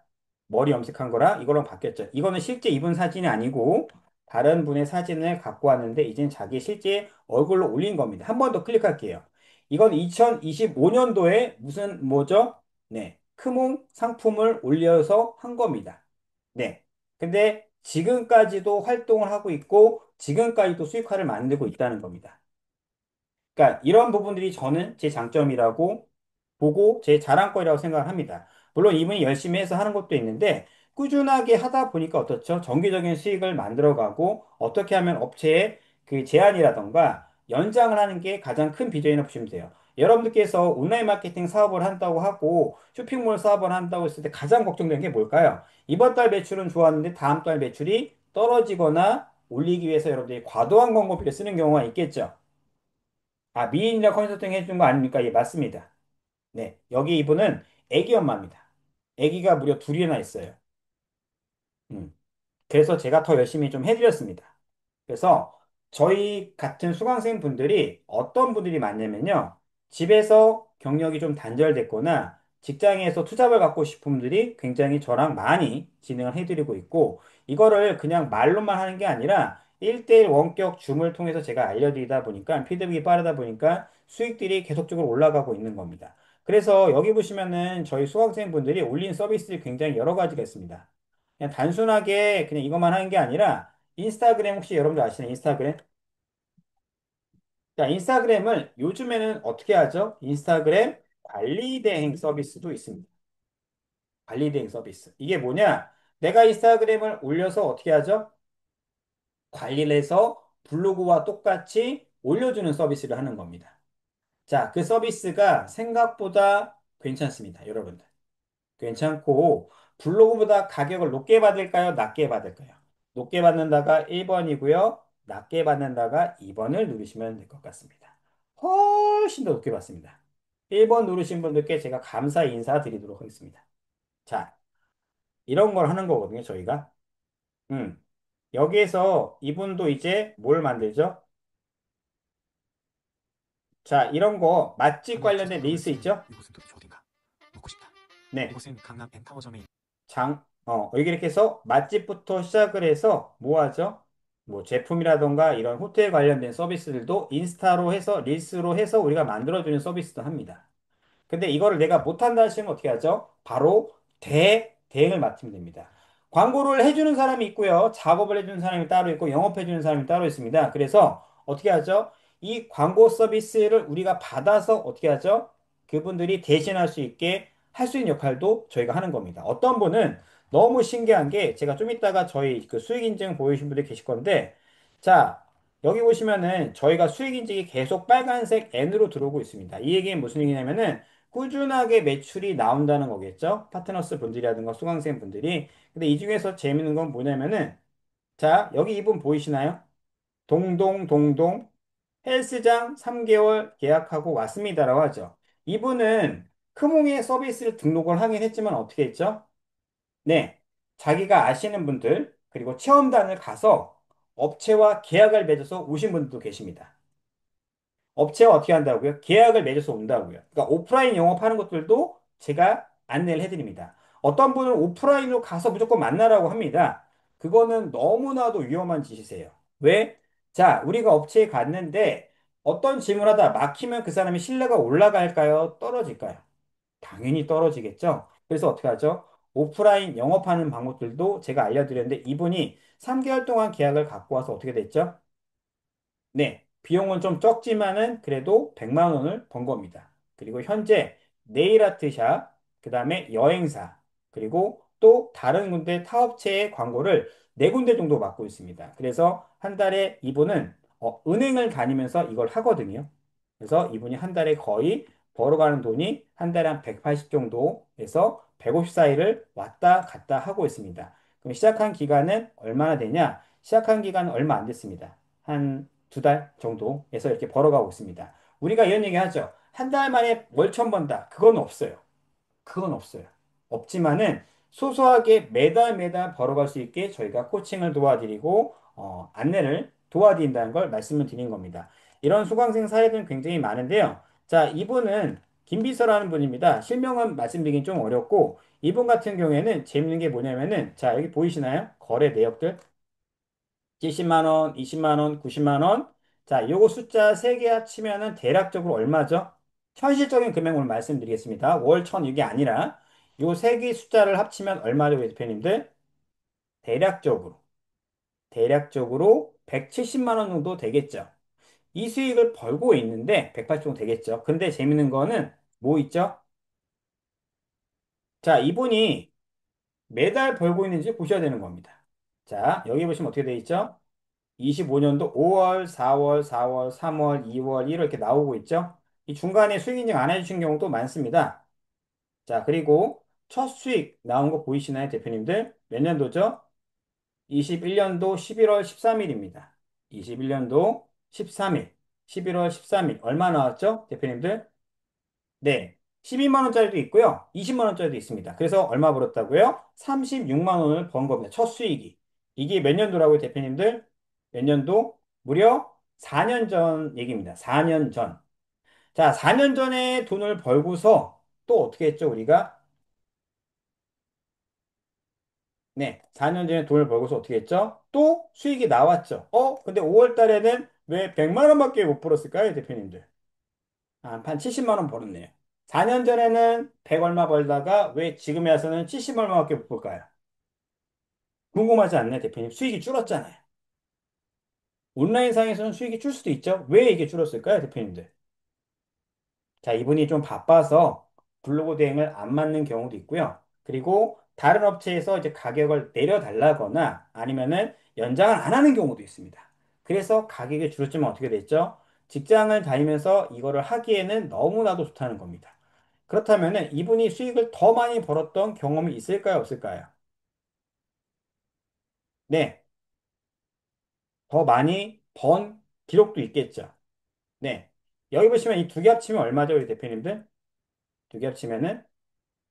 [SPEAKER 1] 머리 염색한 거랑 이거랑 바뀌었죠. 이거는 실제 입은 사진이 아니고 다른 분의 사진을 갖고 왔는데 이젠 자기 실제 얼굴로 올린 겁니다. 한 번 더 클릭할게요. 이건 2025년도에 무슨 뭐죠? 네. 크몽 상품을 올려서 한 겁니다. 네. 근데 지금까지도 활동을 하고 있고 지금까지도 수익화를 만들고 있다는 겁니다. 그러니까 이런 부분들이 저는 제 장점이라고 보고 제 자랑거리라고 생각을 합니다. 물론 이분이 열심히 해서 하는 것도 있는데 꾸준하게 하다 보니까 어떻죠? 정기적인 수익을 만들어가고 어떻게 하면 업체의 그 제한이라던가 연장을 하는 게 가장 큰 비전이라고 보시면 돼요. 여러분들께서 온라인 마케팅 사업을 한다고 하고 쇼핑몰 사업을 한다고 했을 때 가장 걱정되는 게 뭘까요? 이번 달 매출은 좋았는데 다음 달 매출이 떨어지거나 올리기 위해서 여러분들이 과도한 광고비를 쓰는 경우가 있겠죠. 아, 미인이라 컨설팅 해준 거 아닙니까? 예, 맞습니다. 네, 여기 이분은 애기 엄마입니다. 애기가 무려 둘이나 있어요. 음. 그래서 제가 더 열심히 좀 해드렸습니다. 그래서 저희 같은 수강생 분들이 어떤 분들이 많냐면요. 집에서 경력이 좀 단절됐거나 직장에서 투잡을 갖고 싶은 분들이 굉장히 저랑 많이 진행을 해드리고 있고 이거를 그냥 말로만 하는 게 아니라 1대1 원격 줌을 통해서 제가 알려드리다 보니까 피드백이 빠르다 보니까 수익들이 계속적으로 올라가고 있는 겁니다. 그래서 여기 보시면은 저희 수강생 분들이 올린 서비스들이 굉장히 여러 가지가 있습니다. 그냥 단순하게 그냥 이것만 하는 게 아니라 인스타그램 혹시 여러분들 아시나요? 인스타그램? 자, 인스타그램을 요즘에는 어떻게 하죠? 인스타그램 관리 대행 서비스도 있습니다. 관리 대행 서비스. 이게 뭐냐? 내가 인스타그램을 올려서 어떻게 하죠? 관리를 해서 블로그와 똑같이 올려주는 서비스를 하는 겁니다. 자, 그 서비스가 생각보다 괜찮습니다, 여러분들. 괜찮고 블로그보다 가격을 높게 받을까요? 낮게 받을까요? 높게 받는다가 1번이고요. 낮게 받는다가 2번을 누르시면 될 것 같습니다. 훨씬 더 높게 받습니다. 1번 누르신 분들께 제가 감사 인사드리도록 하겠습니다. 자, 이런 걸 하는 거거든요, 저희가. 음. 여기에서 이분도 이제 뭘 만들죠? 자, 이런 거 맛집
[SPEAKER 2] 방금 찾아서
[SPEAKER 1] 관련된
[SPEAKER 2] 가보려
[SPEAKER 1] 릴스
[SPEAKER 2] 했으니
[SPEAKER 1] 있죠?
[SPEAKER 2] 이곳은 도대체 어딘가? 묻고 싶다.
[SPEAKER 1] 네.
[SPEAKER 2] 이곳은 강남 엔타워점에 있는
[SPEAKER 1] 여기 이렇게 해서 맛집부터 시작을 해서 뭐 하죠? 뭐 제품이라던가 이런 호텔 관련된 서비스들도 인스타로 해서 릴스로 해서 우리가 만들어주는 서비스도 합니다. 근데 이거를 내가 못한다 하시면 어떻게 하죠? 바로 대행을 맡으면 됩니다. 광고를 해주는 사람이 있고요. 작업을 해주는 사람이 따로 있고 영업해주는 사람이 따로 있습니다. 그래서 어떻게 하죠? 이 광고 서비스를 우리가 받아서 어떻게 하죠? 그분들이 대신할 수 있게 할 수 있는 역할도 저희가 하는 겁니다. 어떤 분은 너무 신기한 게 제가 좀 이따가 저희 그 수익 인증 보여주신 분들 계실 건데 자, 여기 보시면은 저희가 수익 인증이 계속 빨간색 N으로 들어오고 있습니다. 이 얘기는 무슨 얘기냐면은 꾸준하게 매출이 나온다는 거겠죠? 파트너스 분들이라든가 수강생 분들이. 근데 이 중에서 재밌는 건 뭐냐면은, 자, 여기 이분 보이시나요? 동동동동 헬스장 3개월 계약하고 왔습니다라고 하죠. 이분은 크몽의 서비스를 등록을 하긴 했지만 어떻게 했죠? 네. 자기가 아시는 분들, 그리고 체험단을 가서 업체와 계약을 맺어서 오신 분들도 계십니다. 업체가 어떻게 한다고요? 계약을 맺어서 온다고요. 그러니까 오프라인 영업하는 것들도 제가 안내를 해드립니다. 어떤 분은 오프라인으로 가서 무조건 만나라고 합니다. 그거는 너무나도 위험한 짓이세요. 왜? 자, 우리가 업체에 갔는데 어떤 질문하다 막히면 그 사람이 신뢰가 올라갈까요? 떨어질까요? 당연히 떨어지겠죠? 그래서 어떻게 하죠? 오프라인 영업하는 방법들도 제가 알려드렸는데 이분이 3개월 동안 계약을 갖고 와서 어떻게 됐죠? 네, 비용은 좀 적지만은 그래도 100만 원을 번 겁니다. 그리고 현재 네일 아트샵, 그 다음에 여행사, 그리고 또 다른 군데 타업체의 광고를 네 군데 정도 맡고 있습니다. 그래서 한 달에 이분은 은행을 다니면서 이걸 하거든요. 그래서 이분이 한 달에 거의 벌어가는 돈이 한 달에 한 180 정도에서 150 사이를 왔다 갔다 하고 있습니다. 그럼 시작한 기간은 얼마나 되냐? 시작한 기간은 얼마 안 됐습니다. 한 두 달 정도에서 이렇게 벌어가고 있습니다. 우리가 이런 얘기 하죠. 한 달 만에 월천 번다. 그건 없어요. 그건 없어요. 없지만은 소소하게 매달 매달 벌어갈 수 있게 저희가 코칭을 도와드리고 안내를 도와드린다는 걸 말씀을 드린 겁니다. 이런 수강생 사례들은 굉장히 많은데요. 자, 이분은 김비서라는 분입니다. 실명은 말씀드리긴 좀 어렵고 이분 같은 경우에는 재밌는 게 뭐냐면은 자, 여기 보이시나요? 거래 내역들. 70만 원, 20만 원, 90만 원. 자, 요거 숫자 3개 합치면은 대략적으로 얼마죠? 현실적인 금액을 말씀드리겠습니다. 월 천 이게 아니라 요 3개 숫자를 합치면 얼마죠, 대표님들? 대략적으로. 대략적으로 170만 원 정도 되겠죠. 이 수익을 벌고 있는데 180 정도 되겠죠. 근데 재밌는 거는 뭐 있죠? 자, 이분이 매달 벌고 있는지 보셔야 되는 겁니다. 자, 여기 보시면 어떻게 돼 있죠? 25년도 5월, 4월, 4월, 3월, 2월, 1월 이렇게 나오고 있죠? 이 중간에 수익 인증 안 해주신 경우도 많습니다. 자, 그리고 첫 수익 나온 거 보이시나요, 대표님들? 몇 년도죠? 21년도 11월 13일입니다. 21년도 13일, 11월 13일. 얼마 나왔죠, 대표님들? 네. 12만 원짜리도 있고요. 20만 원짜리도 있습니다. 그래서 얼마 벌었다고요? 36만 원을 번 겁니다. 첫 수익이. 이게 몇 년도라고요, 대표님들? 몇 년도? 무려 4년 전 얘기입니다. 4년 전. 자, 4년 전에 돈을 벌고서 또 어떻게 했죠, 우리가? 네. 4년 전에 돈을 벌고서 어떻게 했죠? 또 수익이 나왔죠. 근데 5월 달에는 왜 100만 원밖에 못 벌었을까요, 대표님들? 한 70만 원 벌었네요. 4년 전에는 100 얼마 벌다가 왜 지금에 와서는 70 얼마밖에 못 벌까요? 궁금하지 않나요, 대표님? 수익이 줄었잖아요. 온라인상에서는 수익이 줄 수도 있죠. 왜 이게 줄었을까요, 대표님들? 자, 이분이 좀 바빠서 블로그 대행을 안 맞는 경우도 있고요. 그리고 다른 업체에서 이제 가격을 내려달라거나 아니면은 연장을 안 하는 경우도 있습니다. 그래서 가격이 줄었지만 어떻게 됐죠? 직장을 다니면서 이거를 하기에는 너무나도 좋다는 겁니다. 그렇다면은 이분이 수익을 더 많이 벌었던 경험이 있을까요, 없을까요? 네, 더 많이 번 기록도 있겠죠. 네. 여기 보시면 이 두 개 합치면 얼마죠, 우리 대표님들? 두 개 합치면은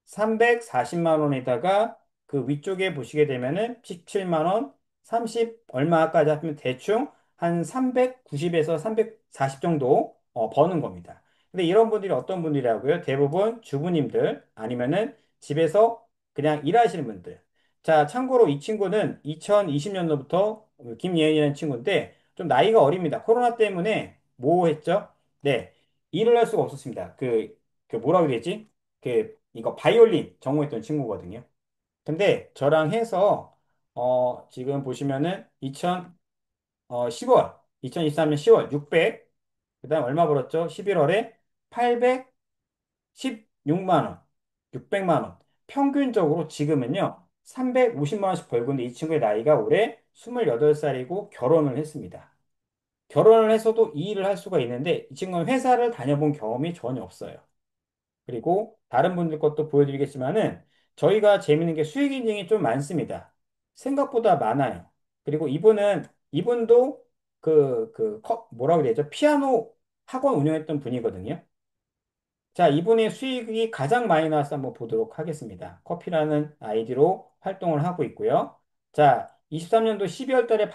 [SPEAKER 1] 340만 원에다가 그 위쪽에 보시게 되면은 17만 원, 30 얼마까지 하면 대충 한 390에서 340 정도 버는 겁니다. 근데 이런 분들이 어떤 분들이라고요? 대부분 주부님들 아니면은 집에서 그냥 일하시는 분들. 자, 참고로 이 친구는 2020년도부터 김예은이라는 친구인데 좀 나이가 어립니다. 코로나 때문에 뭐 했죠? 네. 일을 할 수가 없었습니다. 그 뭐라 그래야지? 이거 바이올린 전공했던 친구거든요. 근데 저랑 해서 지금 보시면은 2023년 10월 600, 그다음 얼마 벌었죠? 11월에 816만 원, 600만 원. 평균적으로 지금은요 350만 원씩 벌고 있는데 이 친구의 나이가 올해 28살이고 결혼을 했습니다. 결혼을 해서도 이 일을 할 수가 있는데 이 친구는 회사를 다녀본 경험이 전혀 없어요. 그리고 다른 분들 것도 보여드리겠지만은 저희가 재밌는 게 수익 인증이 좀 많습니다. 생각보다 많아요. 그리고 이분도 뭐라 그래야죠? 피아노 학원 운영했던 분이거든요. 자, 이분의 수익이 가장 많이 나와서 한번 보도록 하겠습니다. 커피라는 아이디로 활동을 하고 있고요. 자, 23년도 12월 달에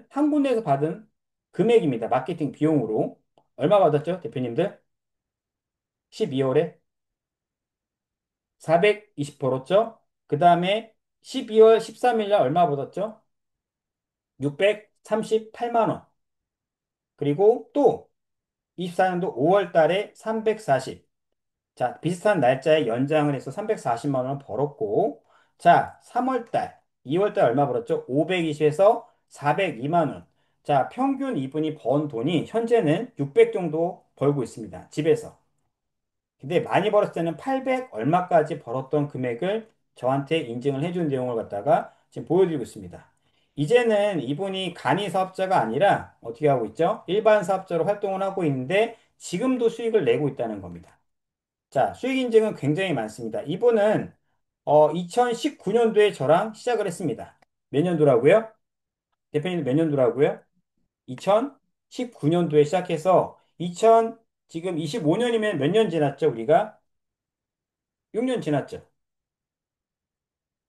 [SPEAKER 1] 한 군데에서 받은 금액입니다. 마케팅 비용으로. 얼마 받았죠, 대표님들? 12월에? 420 벌었죠? 그 다음에 12월 13일 날 얼마 벌었죠? 638만 원. 그리고 또 24년도 5월 달에 340. 자, 비슷한 날짜에 연장을 해서 340만 원 벌었고, 자, 3월 달, 2월 달 얼마 벌었죠? 520에서 402만 원. 자, 평균 이분이 번 돈이 현재는 600 정도 벌고 있습니다. 집에서. 근데 많이 벌었을 때는 800 얼마까지 벌었던 금액을 저한테 인증을 해준 내용을 갖다가 지금 보여드리고 있습니다. 이제는 이분이 간이 사업자가 아니라 어떻게 하고 있죠? 일반 사업자로 활동을 하고 있는데 지금도 수익을 내고 있다는 겁니다. 자, 수익 인증은 굉장히 많습니다. 이분은 2019년도에 저랑 시작을 했습니다. 몇 년도라고요? 대표님 몇 년도라고요? 2019년도에 시작해서 2000 지금 25년이면 몇 년 지났죠, 우리가? 6년 지났죠.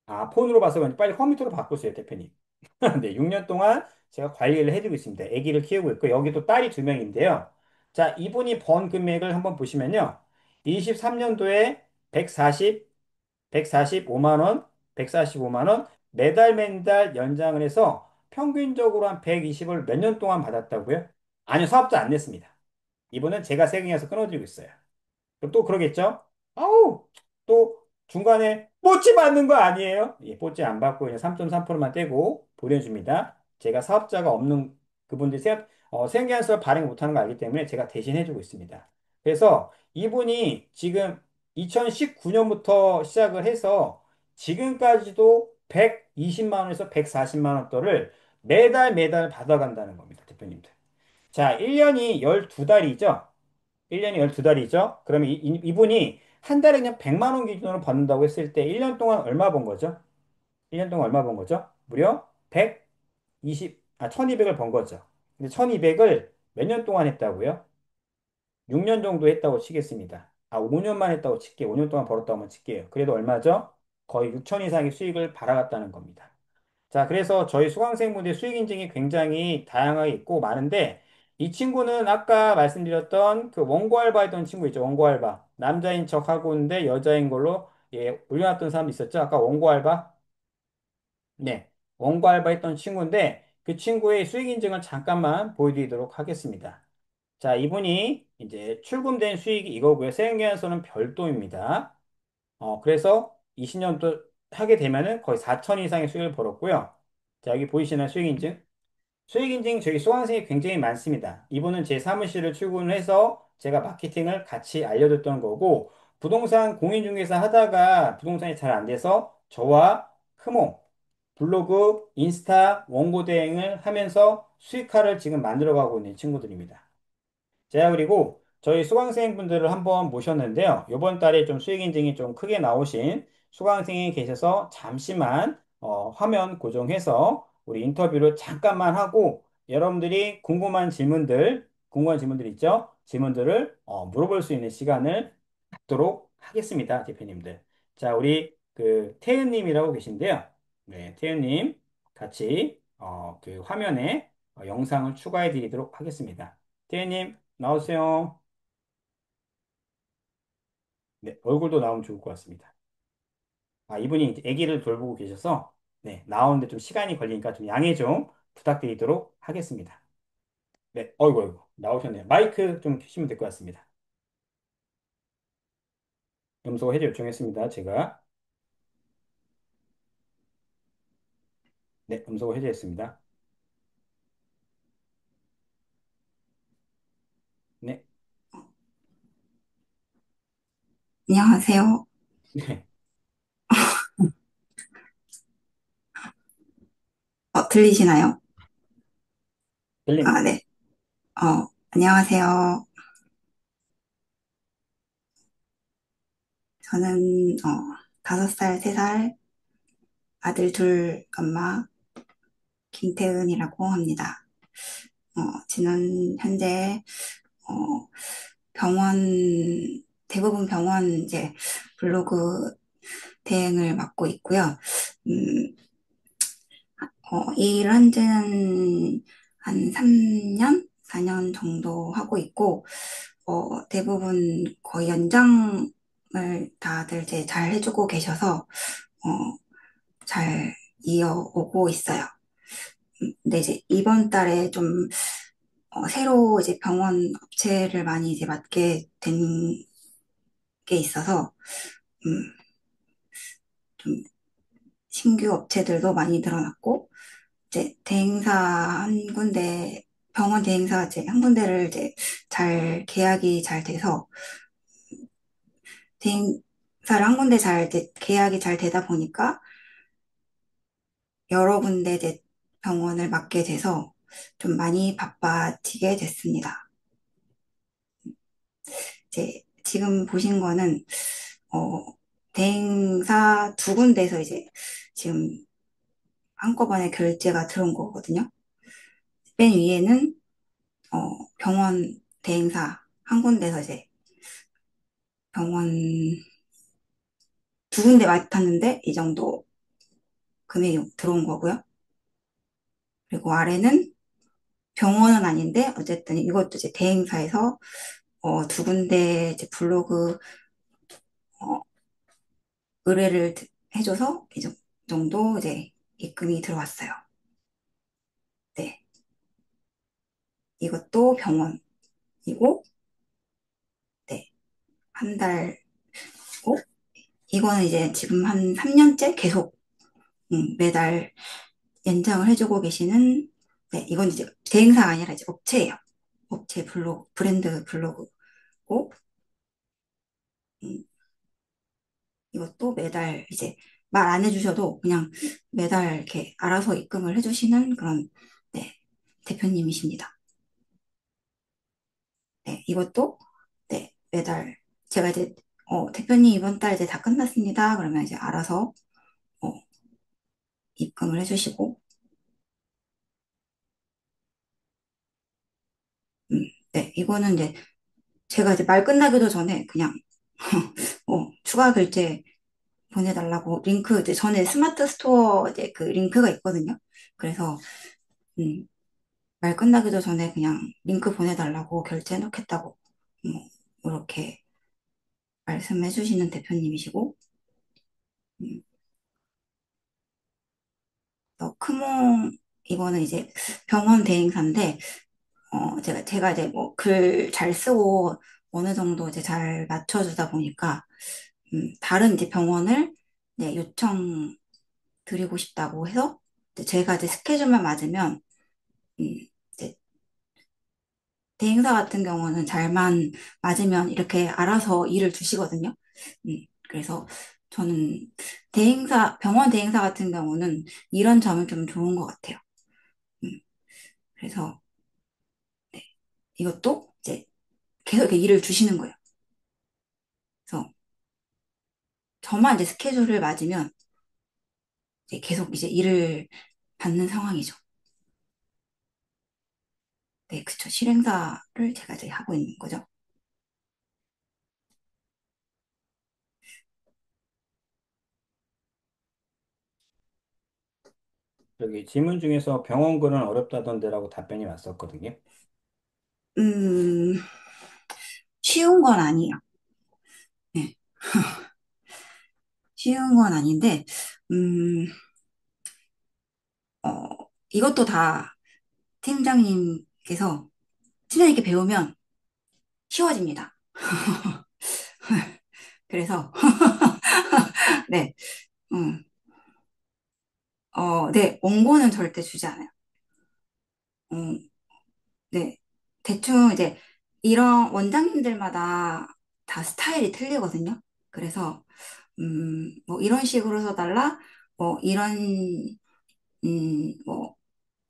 [SPEAKER 1] 아, 폰으로 봐서 그런지 빨리 컴퓨터로 바꾸세요, 대표님. 네, 6년 동안 제가 관리를 해주고 있습니다. 아기를 키우고 있고, 여기도 딸이 두 명인데요. 자, 이분이 번 금액을 한번 보시면요. 23년도에 145만 원, 145만 원, 매달 연장을 해서 평균적으로 한 120을 몇 년 동안 받았다고요? 아니요, 사업자 안 냈습니다. 이분은 제가 세금에서 끊어드리고 있어요. 그럼 또 그러겠죠? 아우, 또 중간에 뽀찌 받는 거 아니에요? 예, 뽀찌 안 받고 그냥 3.3%만 떼고 보내줍니다. 제가 사업자가 없는 그분들이 생계한서 발행 못하는 거 알기 때문에 제가 대신 해주고 있습니다. 그래서 이분이 지금 2019년부터 시작을 해서 지금까지도 120만 원에서 140만 원 대를 매달 받아간다는 겁니다, 대표님들. 자, 1년이 12달이죠? 1년이 12달이죠? 그러면 이분이 한 달에 그냥 100만 원 기준으로 받는다고 했을 때 1년 동안 얼마 번 거죠? 1년 동안 얼마 번 거죠? 무려 1200을 번 거죠. 근데 1200을 몇 년 동안 했다고요? 6년 정도 했다고 치겠습니다. 아, 5년만 했다고 칠게요. 5년 동안 벌었다고 한번 칠게요. 그래도 얼마죠? 거의 6천 이상의 수익을 발아갔다는 겁니다. 자, 그래서 저희 수강생분들 수익 인증이 굉장히 다양하게 있고 많은데 이 친구는 아까 말씀드렸던 그 원고 알바 했던 친구 있죠. 원고 알바. 남자인 척 하고 있는데 여자인 걸로 예, 올려놨던 사람 있었죠. 아까 원고 알바. 네. 원고 알바 했던 친구인데 그 친구의 수익 인증을 잠깐만 보여드리도록 하겠습니다. 자, 이분이 이제 출금된 수익이 이거고요. 세금계산서는 별도입니다. 그래서 20년도 하게 되면은 거의 4천 이상의 수익을 벌었고요. 자, 여기 보이시나요? 수익인증? 수익인증 저희 수강생이 굉장히 많습니다. 이분은 제 사무실을 출근을 해서 제가 마케팅을 같이 알려줬던 거고, 부동산 공인중개사 하다가 부동산이 잘 안 돼서 저와 크모, 블로그, 인스타, 원고 대행을 하면서 수익화를 지금 만들어가고 있는 친구들입니다. 제가 그리고 저희 수강생분들을 한번 모셨는데요. 이번 달에 좀 수익 인증이 좀 크게 나오신 수강생이 계셔서 잠시만 화면 고정해서 우리 인터뷰를 잠깐만 하고 여러분들이 궁금한 질문들 있죠? 질문들을 물어볼 수 있는 시간을 갖도록 하겠습니다, 대표님들. 자, 우리 그 태은님이라고 계신데요. 네, 태은님 같이 그 화면에 영상을 추가해 드리도록 하겠습니다. 태은님 나오세요. 네, 얼굴도 나오면 좋을 것 같습니다. 아, 이분이 이제 아기를 돌보고 계셔서 네, 나오는데 좀 시간이 걸리니까 좀 양해 좀 부탁드리도록 하겠습니다. 네, 어이구, 나오셨네요. 마이크 좀 켜시면 될 것 같습니다. 음소 해제 요청했습니다. 제가. 네, 음소 해제했습니다. 네,
[SPEAKER 3] 안녕하세요.
[SPEAKER 1] 네,
[SPEAKER 3] 들리시나요? 아,
[SPEAKER 1] 들립니다.
[SPEAKER 3] 네. 안녕하세요. 저는, 5살, 3살 아들 둘 엄마 김태은이라고 합니다. 지금 현재, 어, 병원, 대부분 병원 이제 블로그 대행을 맡고 있고요. 음, 이 일을 한 지는 한 3년? 4년 정도 하고 있고, 대부분 거의 연장을 다들 이제 잘 해주고 계셔서, 잘 이어오고 있어요. 근데 이제 이번 달에 좀, 새로 이제 병원 업체를 많이 이제 맡게 된 게 있어서, 음, 좀 신규 업체들도 많이 늘어났고, 이제 대행사 한 군데, 병원 대행사 이제 한 군데를 이제 잘 계약이 잘 돼서, 대행사를 한 군데 잘 이제 계약이 잘 되다 보니까 여러 군데 이제 병원을 맡게 돼서 좀 많이 바빠지게 됐습니다. 이제 지금 보신 거는 어, 대행사 두 군데에서 이제 지금 한꺼번에 결제가 들어온 거거든요. 맨 위에는 병원 대행사 한 군데서 이제 병원 두 군데 맡았는데 이 정도 금액이 들어온 거고요. 그리고 아래는 병원은 아닌데 어쨌든 이것도 이제 대행사에서 두 군데 이제 블로그 어, 의뢰를 해줘서 이 정도 이제 입금이 들어왔어요. 네, 이것도 병원이고, 네, 한 달고, 이거는 이제 지금 한 3년째 계속 매달 연장을 해주고 계시는, 네, 이건 이제 대행사가 아니라 이제 업체예요. 업체 블로그, 브랜드 블로그고, 음, 이것도 매달 이제 말 안 해주셔도 그냥 매달 이렇게 알아서 입금을 해주시는 그런, 네, 대표님이십니다. 네, 이것도, 네, 매달 제가 이제, 대표님 이번 달 이제 다 끝났습니다. 그러면 이제 알아서, 어, 입금을 해주시고, 네, 이거는 이제 제가 이제 말 끝나기도 전에 그냥, 추가 결제 보내달라고 링크, 이제 전에 스마트 스토어 이제 그 링크가 있거든요. 그래서, 음, 말 끝나기도 전에 그냥 링크 보내달라고 결제해 놓겠다고, 이렇게 말씀해 주시는 대표님이시고, 음, 크몽, 이거는 이제 병원 대행사인데, 제가 이제 뭐 글 잘 쓰고 어느 정도 이제 잘 맞춰주다 보니까, 다른 이제 병원을 네, 요청 드리고 싶다고 해서, 이제 제가 이제 스케줄만 맞으면, 음, 이제 대행사 같은 경우는 잘만 맞으면 이렇게 알아서 일을 주시거든요. 그래서 저는 병원 대행사 같은 경우는 이런 점은 좀 좋은 것 같아요. 음, 그래서 네, 이것도 이제 계속 이렇게 일을 주시는 거예요. 그래서 저만 이제 스케줄을 맞으면 이제 계속 이제 일을 받는 상황이죠. 네, 그쵸. 실행사를 제가 이제 하고 있는 거죠.
[SPEAKER 1] 여기 질문 중에서 병원근은 어렵다던데라고 답변이 왔었거든요.
[SPEAKER 3] 음, 쉬운 건 아니에요. 네, 쉬운 건 아닌데, 음, 어, 이것도 다 팀장님께서 팀장님께 배우면 쉬워집니다. 그래서, 네, 음, 네, 원고는 절대 주지 않아요. 음, 네, 대충 이제 이런 원장님들마다 다 스타일이 틀리거든요. 그래서, 뭐 이런 식으로 써달라, 뭐 이런, 뭐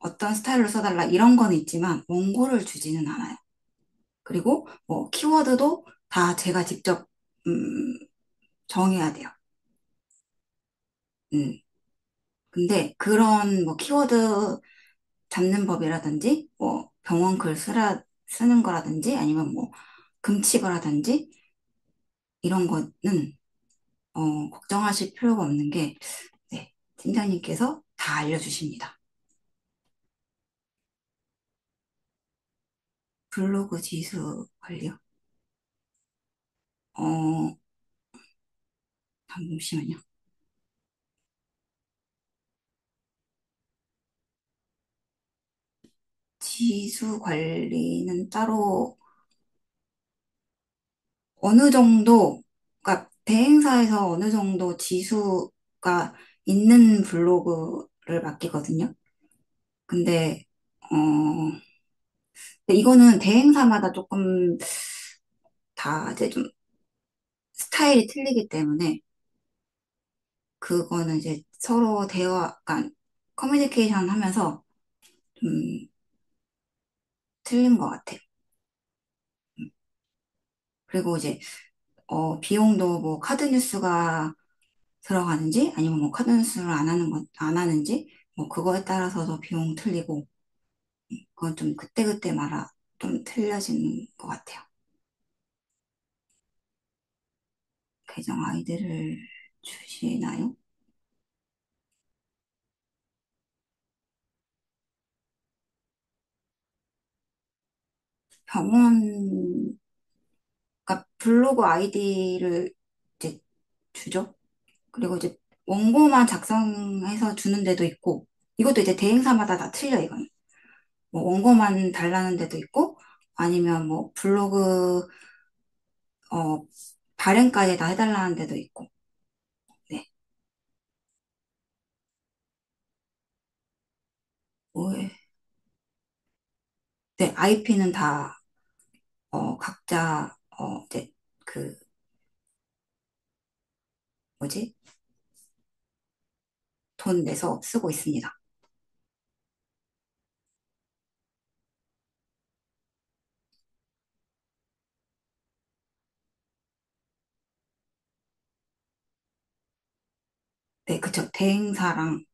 [SPEAKER 3] 어떤 스타일로 써달라 이런 건 있지만 원고를 주지는 않아요. 그리고 뭐 키워드도 다 제가 직접, 정해야 돼요. 음, 근데 그런 뭐 키워드 잡는 법이라든지, 뭐 병원 글 쓰는 거라든지, 아니면 뭐 금치거라든지, 이런 거는, 걱정하실 필요가 없는 게, 네, 팀장님께서 다 알려주십니다. 블로그 지수 관리요? 어, 잠시만요. 지수 관리는 따로 어느 정도, 그러니까 대행사에서 어느 정도 지수가 있는 블로그를 맡기거든요. 근데, 근데 이거는 대행사마다 조금 다 이제 좀 스타일이 틀리기 때문에 그거는 이제 서로 대화, 그러니까 커뮤니케이션 하면서 좀 틀린 것 같아요. 그리고 이제, 비용도 뭐 카드 뉴스가 들어가는지 아니면 뭐 카드 뉴스를 안 하는지 뭐 그거에 따라서도 비용 틀리고 그건 좀 그때그때 말아 좀 틀려지는 것 같아요. 계정 아이디를 주시나요? 병원, 그러니까 블로그 아이디를 이제 주죠. 그리고 이제 원고만 작성해서 주는 데도 있고, 이것도 이제 대행사마다 다 틀려, 이건. 뭐 원고만 달라는 데도 있고, 아니면 뭐 블로그, 어, 발행까지 다 해달라는 데도 있고, 네. 뭐, 네, IP는 다, 각자, 이제, 그, 뭐지? 돈 내서 쓰고 있습니다. 네, 그쵸. 대행사랑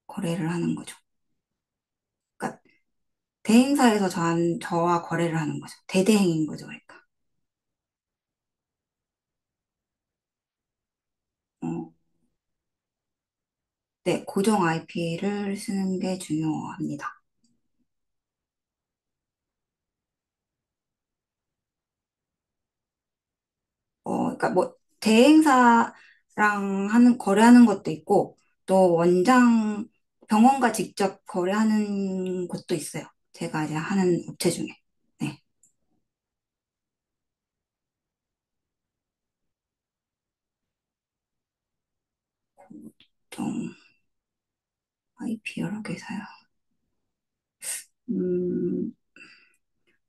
[SPEAKER 3] 거래를 하는 거죠. 그러니까, 대행사에서 저와 거래를 하는 거죠. 대대행인 거죠, 그러니까. 어, 네, 고정 IP를 쓰는 게 중요합니다. 그러니까 뭐 대행사랑 거래하는 것도 있고 또 병원과 직접 거래하는 것도 있어요. 제가 이제 하는 업체 중에. 네, 좀 IP 여러 개 사요. 음,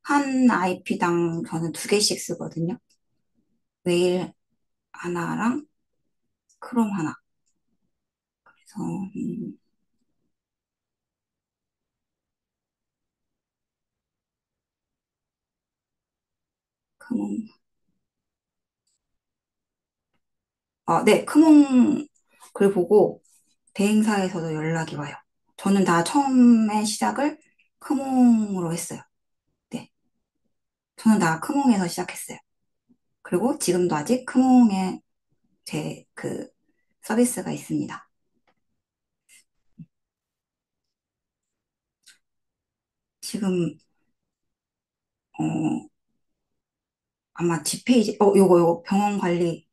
[SPEAKER 3] 한 IP당 저는 두 개씩 쓰거든요. 메일 하나랑 크롬 하나. 그래서 크롬. 네, 크몽 글 보고 대행사에서도 연락이 와요. 저는 다 처음에 시작을 크몽으로 했어요. 네, 저는 다 크몽에서 시작했어요. 그리고 지금도 아직 크몽에 제 그 서비스가 있습니다. 지금 어 아마 집페이지 요거 병원 관리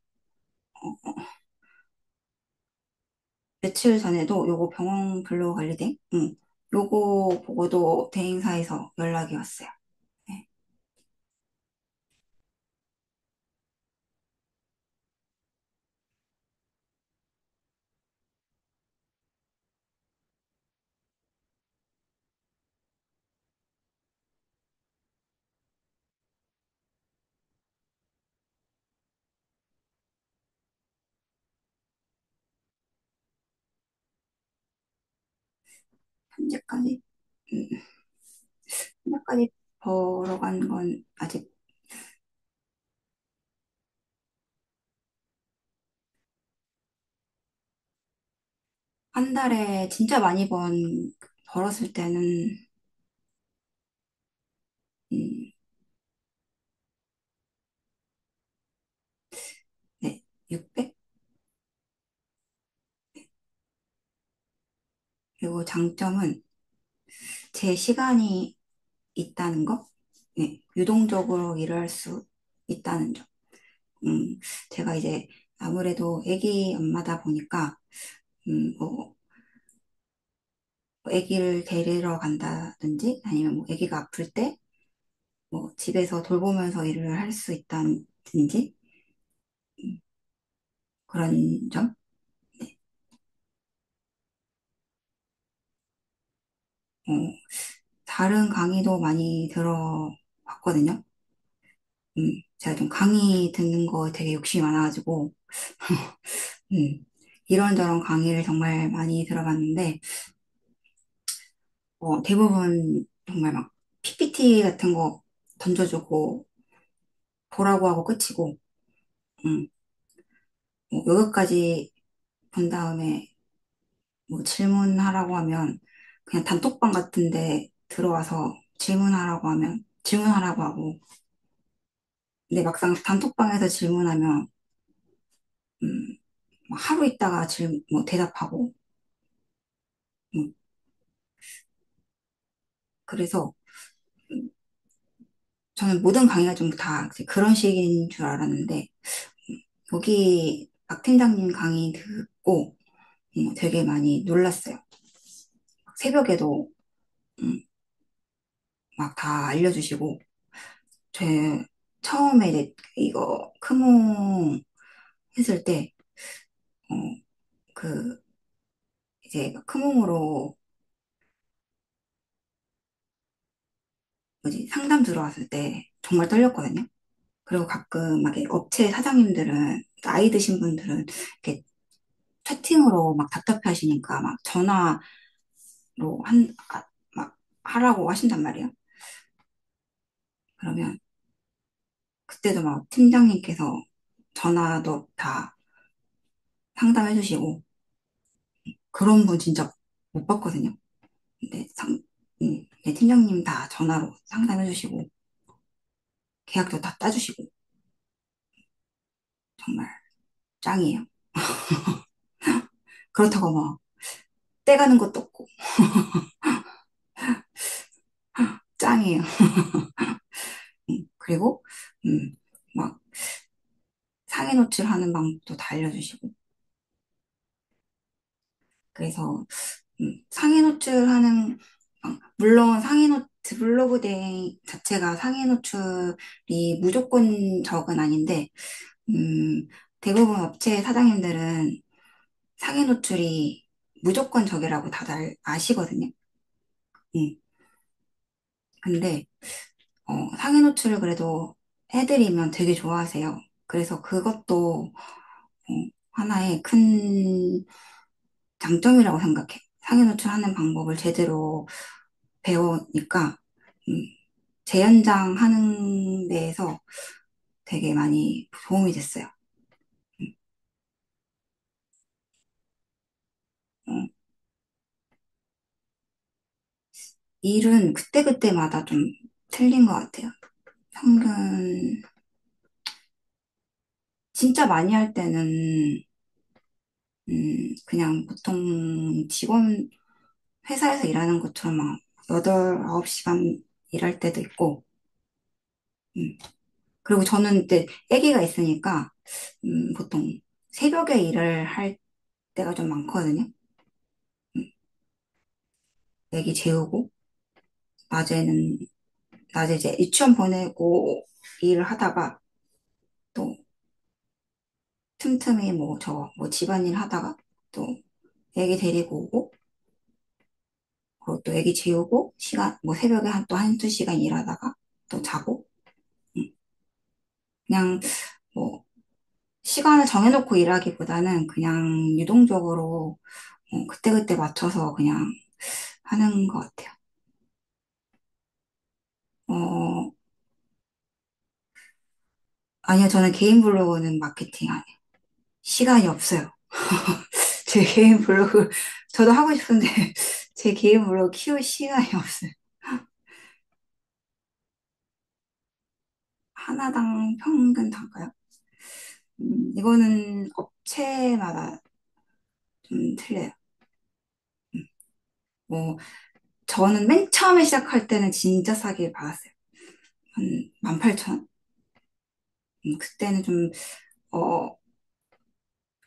[SPEAKER 3] 며칠 전에도 요거 병원 근로 관리대 요거 보고도 대행사에서 연락이 왔어요. 네. 현재까지 음, 현재까지 벌어간 건 아직 한 달에 진짜 많이 벌었을 때는, 음, 네, 600? 그리고 장점은 제 시간이 있다는 거, 네, 유동적으로 일할 수 있다는 점. 음, 제가 이제 아무래도 아기 엄마다 보니까, 뭐, 뭐 아기를 데리러 간다든지 아니면 뭐 아기가 아플 때 뭐 집에서 돌보면서 일을 할 수 있다든지 그런 점. 네. 어, 다른 강의도 많이 들어봤거든요. 제가 좀 강의 듣는 거 되게 욕심이 많아가지고, 음, 이런저런 강의를 정말 많이 들어봤는데, 대부분 정말 막 PPT 같은 거 던져주고 보라고 하고 끝이고, 음, 뭐 여기까지 본 다음에 뭐 질문하라고 하면 그냥 단톡방 같은데 들어와서 질문하라고 하면 질문하라고 하고, 근데 막상 단톡방에서 질문하면, 음, 뭐 하루 있다가 뭐 대답하고, 음, 그래서 저는 모든 강의가 좀 다 그런 식인 줄 알았는데, 여기 박 팀장님 강의 듣고 되게 많이 놀랐어요. 새벽에도 막 다 알려주시고, 제 처음에 이제 이거 크몽 했을 때, 어, 그 이제 크몽으로 뭐지 상담 들어왔을 때 정말 떨렸거든요. 그리고 가끔 막 이렇게 업체 사장님들은 나이 드신 분들은 이렇게 채팅으로 막 답답해 하시니까 막 전화로 막 하라고 하신단 말이에요. 그러면 그때도 막 팀장님께서 전화도 다 상담해 주시고 그런 분 진짜 못 봤거든요. 근데 네, 팀장님 다 전화로 상담해 주시고 계약도 다 따주시고 정말 짱이에요. 그렇다고 막 떼가는 것도 없고 짱이에요. 그리고 막 상해 노출하는 방법도 다 알려주시고 그래서 상해 노출하는 물론 블로그 대 자체가 상해 노출이 무조건적은 아닌데 음, 대부분 업체 사장님들은 상해 노출이 무조건적이라고 다들 아시거든요. 음, 근데 상해 노출을 그래도 해드리면 되게 좋아하세요. 그래서 그것도 하나의 큰 장점이라고 생각해. 상해 노출하는 방법을 제대로 배우니까 음, 재연장 하는 데에서 되게 많이 도움이 됐어요. 음, 어, 일은 그때그때마다 좀 틀린 것 같아요. 평균 진짜 많이 할 때는 그냥 보통 직원 회사에서 일하는 것처럼 막 8, 9시간 일할 때도 있고 음, 그리고 저는 이제 아기가 있으니까 보통 새벽에 일을 할 때가 좀 많거든요. 음, 아기 재우고 낮에는 낮에 이제 유치원 보내고 일을 하다가 또 틈틈이 뭐 뭐 집안일 하다가 또 애기 데리고 오고 그리고 또 애기 재우고 시간 뭐 새벽에 한 또 한두 시간 일하다가 또 자고 음, 그냥 뭐 시간을 정해놓고 일하기보다는 그냥 유동적으로 그때그때 맞춰서 그냥 하는 것 같아요. 어, 아니요, 저는 개인 블로그는 마케팅 안 해요. 시간이 없어요. 제 개인 블로그, 저도 하고 싶은데, 제 개인 블로그 키울 시간이 없어요. 하나당 평균 단가요? 이거는 업체마다 좀 틀려요. 음, 뭐, 저는 맨 처음에 시작할 때는 진짜 싸게 받았어요. 한 18,000원? 그때는 좀, 어,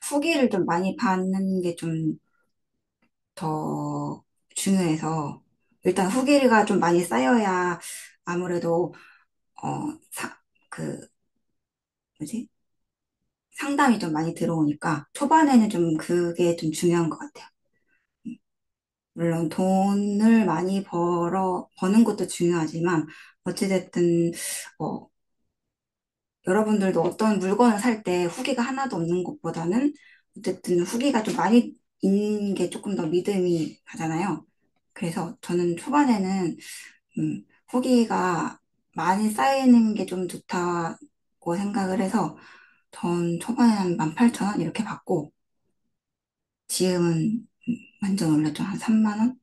[SPEAKER 3] 후기를 좀 많이 받는 게 좀 더 중요해서 일단 후기가 좀 많이 쌓여야 아무래도 그 뭐지? 상담이 좀 많이 들어오니까 초반에는 좀 그게 좀 중요한 것 같아요. 물론 돈을 많이 버는 것도 중요하지만 어찌됐든 어, 여러분들도 어떤 물건을 살 때 후기가 하나도 없는 것보다는 어쨌든 후기가 좀 많이 있는 게 조금 더 믿음이 가잖아요. 그래서 저는 초반에는 후기가 많이 쌓이는 게 좀 좋다고 생각을 해서 전 초반에 한 18,000원 이렇게 받고 지금은 완전 올랐죠. 한 3만 원?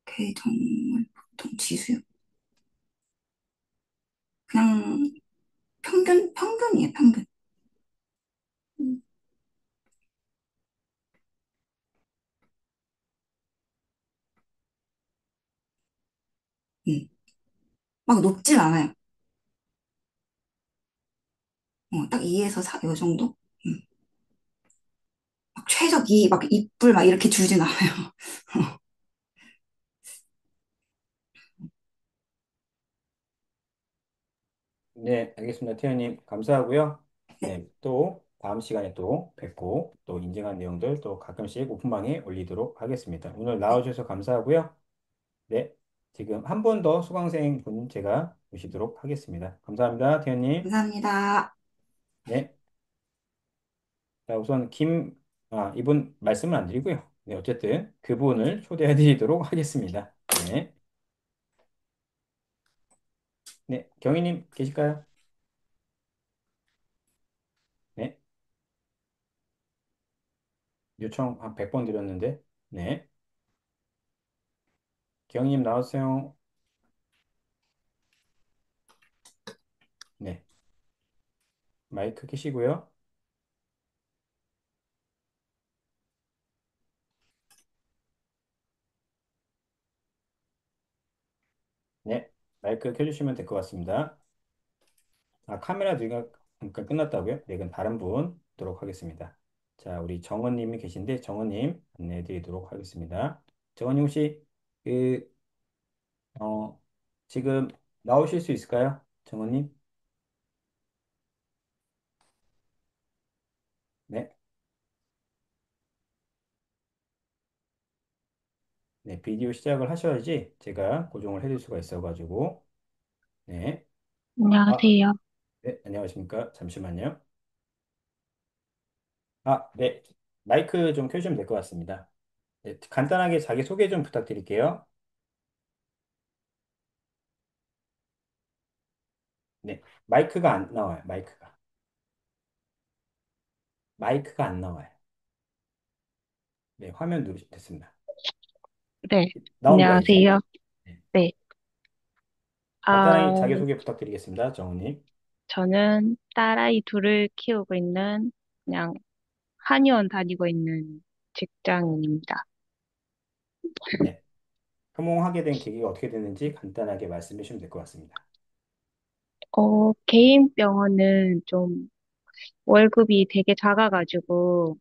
[SPEAKER 3] 그게 정말 보통 지수요. 그냥 평균이에요, 평균. 음, 음. 막 높진 않아요. 딱 2에서 4, 요 정도? 음. 막 최적 2, 막 입불 막 이렇게 주진 않아요.
[SPEAKER 1] 네, 알겠습니다. 태현님, 감사하고요.
[SPEAKER 3] 네,
[SPEAKER 1] 네, 또 다음 시간에 또 뵙고 또 인증한 내용들 또 가끔씩 오픈방에 올리도록 하겠습니다. 오늘
[SPEAKER 3] 네.
[SPEAKER 1] 나와주셔서 감사하고요. 네, 지금 한 분 더 수강생 분 제가 모시도록 하겠습니다. 감사합니다, 태현님.
[SPEAKER 3] 감사합니다.
[SPEAKER 1] 네, 자, 우선 이분 말씀은 안 드리고요. 네, 어쨌든 그분을 초대해 드리도록 하겠습니다. 네, 네, 경희님 계실까요? 네, 요청 한 100번 드렸는데, 네, 경희님 나왔어요. 네, 마이크 켜시고요. 네, 마이크 켜주시면 될 것 같습니다. 아, 카메라 뒤가 잠깐 끝났다고요? 네, 그럼 다른 분 도록 하겠습니다. 자, 우리 정원님이 계신데 정원님 안내해 드리도록 하겠습니다. 정원님 혹시 그, 어, 지금 나오실 수 있을까요? 정원님? 네, 네, 비디오 시작을 하셔야지 제가 고정을 해줄 수가 있어가지고, 네. 아,
[SPEAKER 4] 안녕하세요.
[SPEAKER 1] 네, 안녕하십니까? 잠시만요. 아, 네. 마이크 좀 켜주시면 될 것 같습니다. 네, 간단하게 자기소개 좀 부탁드릴게요. 네, 마이크가 안 나와요. 마이크가 안 나와요. 네, 화면 누르시면 됐습니다.
[SPEAKER 4] 네,
[SPEAKER 1] 나온 거야, 이제.
[SPEAKER 4] 안녕하세요.
[SPEAKER 1] 네.
[SPEAKER 4] 네,
[SPEAKER 1] 간단하게
[SPEAKER 4] 아,
[SPEAKER 1] 자기소개 부탁드리겠습니다. 정우님.
[SPEAKER 4] 저는 딸아이 둘을 키우고 있는 그냥 한의원 다니고 있는 직장인입니다.
[SPEAKER 1] 네. 호몽하게 된 계기가 어떻게 됐는지 간단하게 말씀해 주시면 될 것 같습니다.
[SPEAKER 4] 개인 병원은 좀 월급이 되게 작아가지고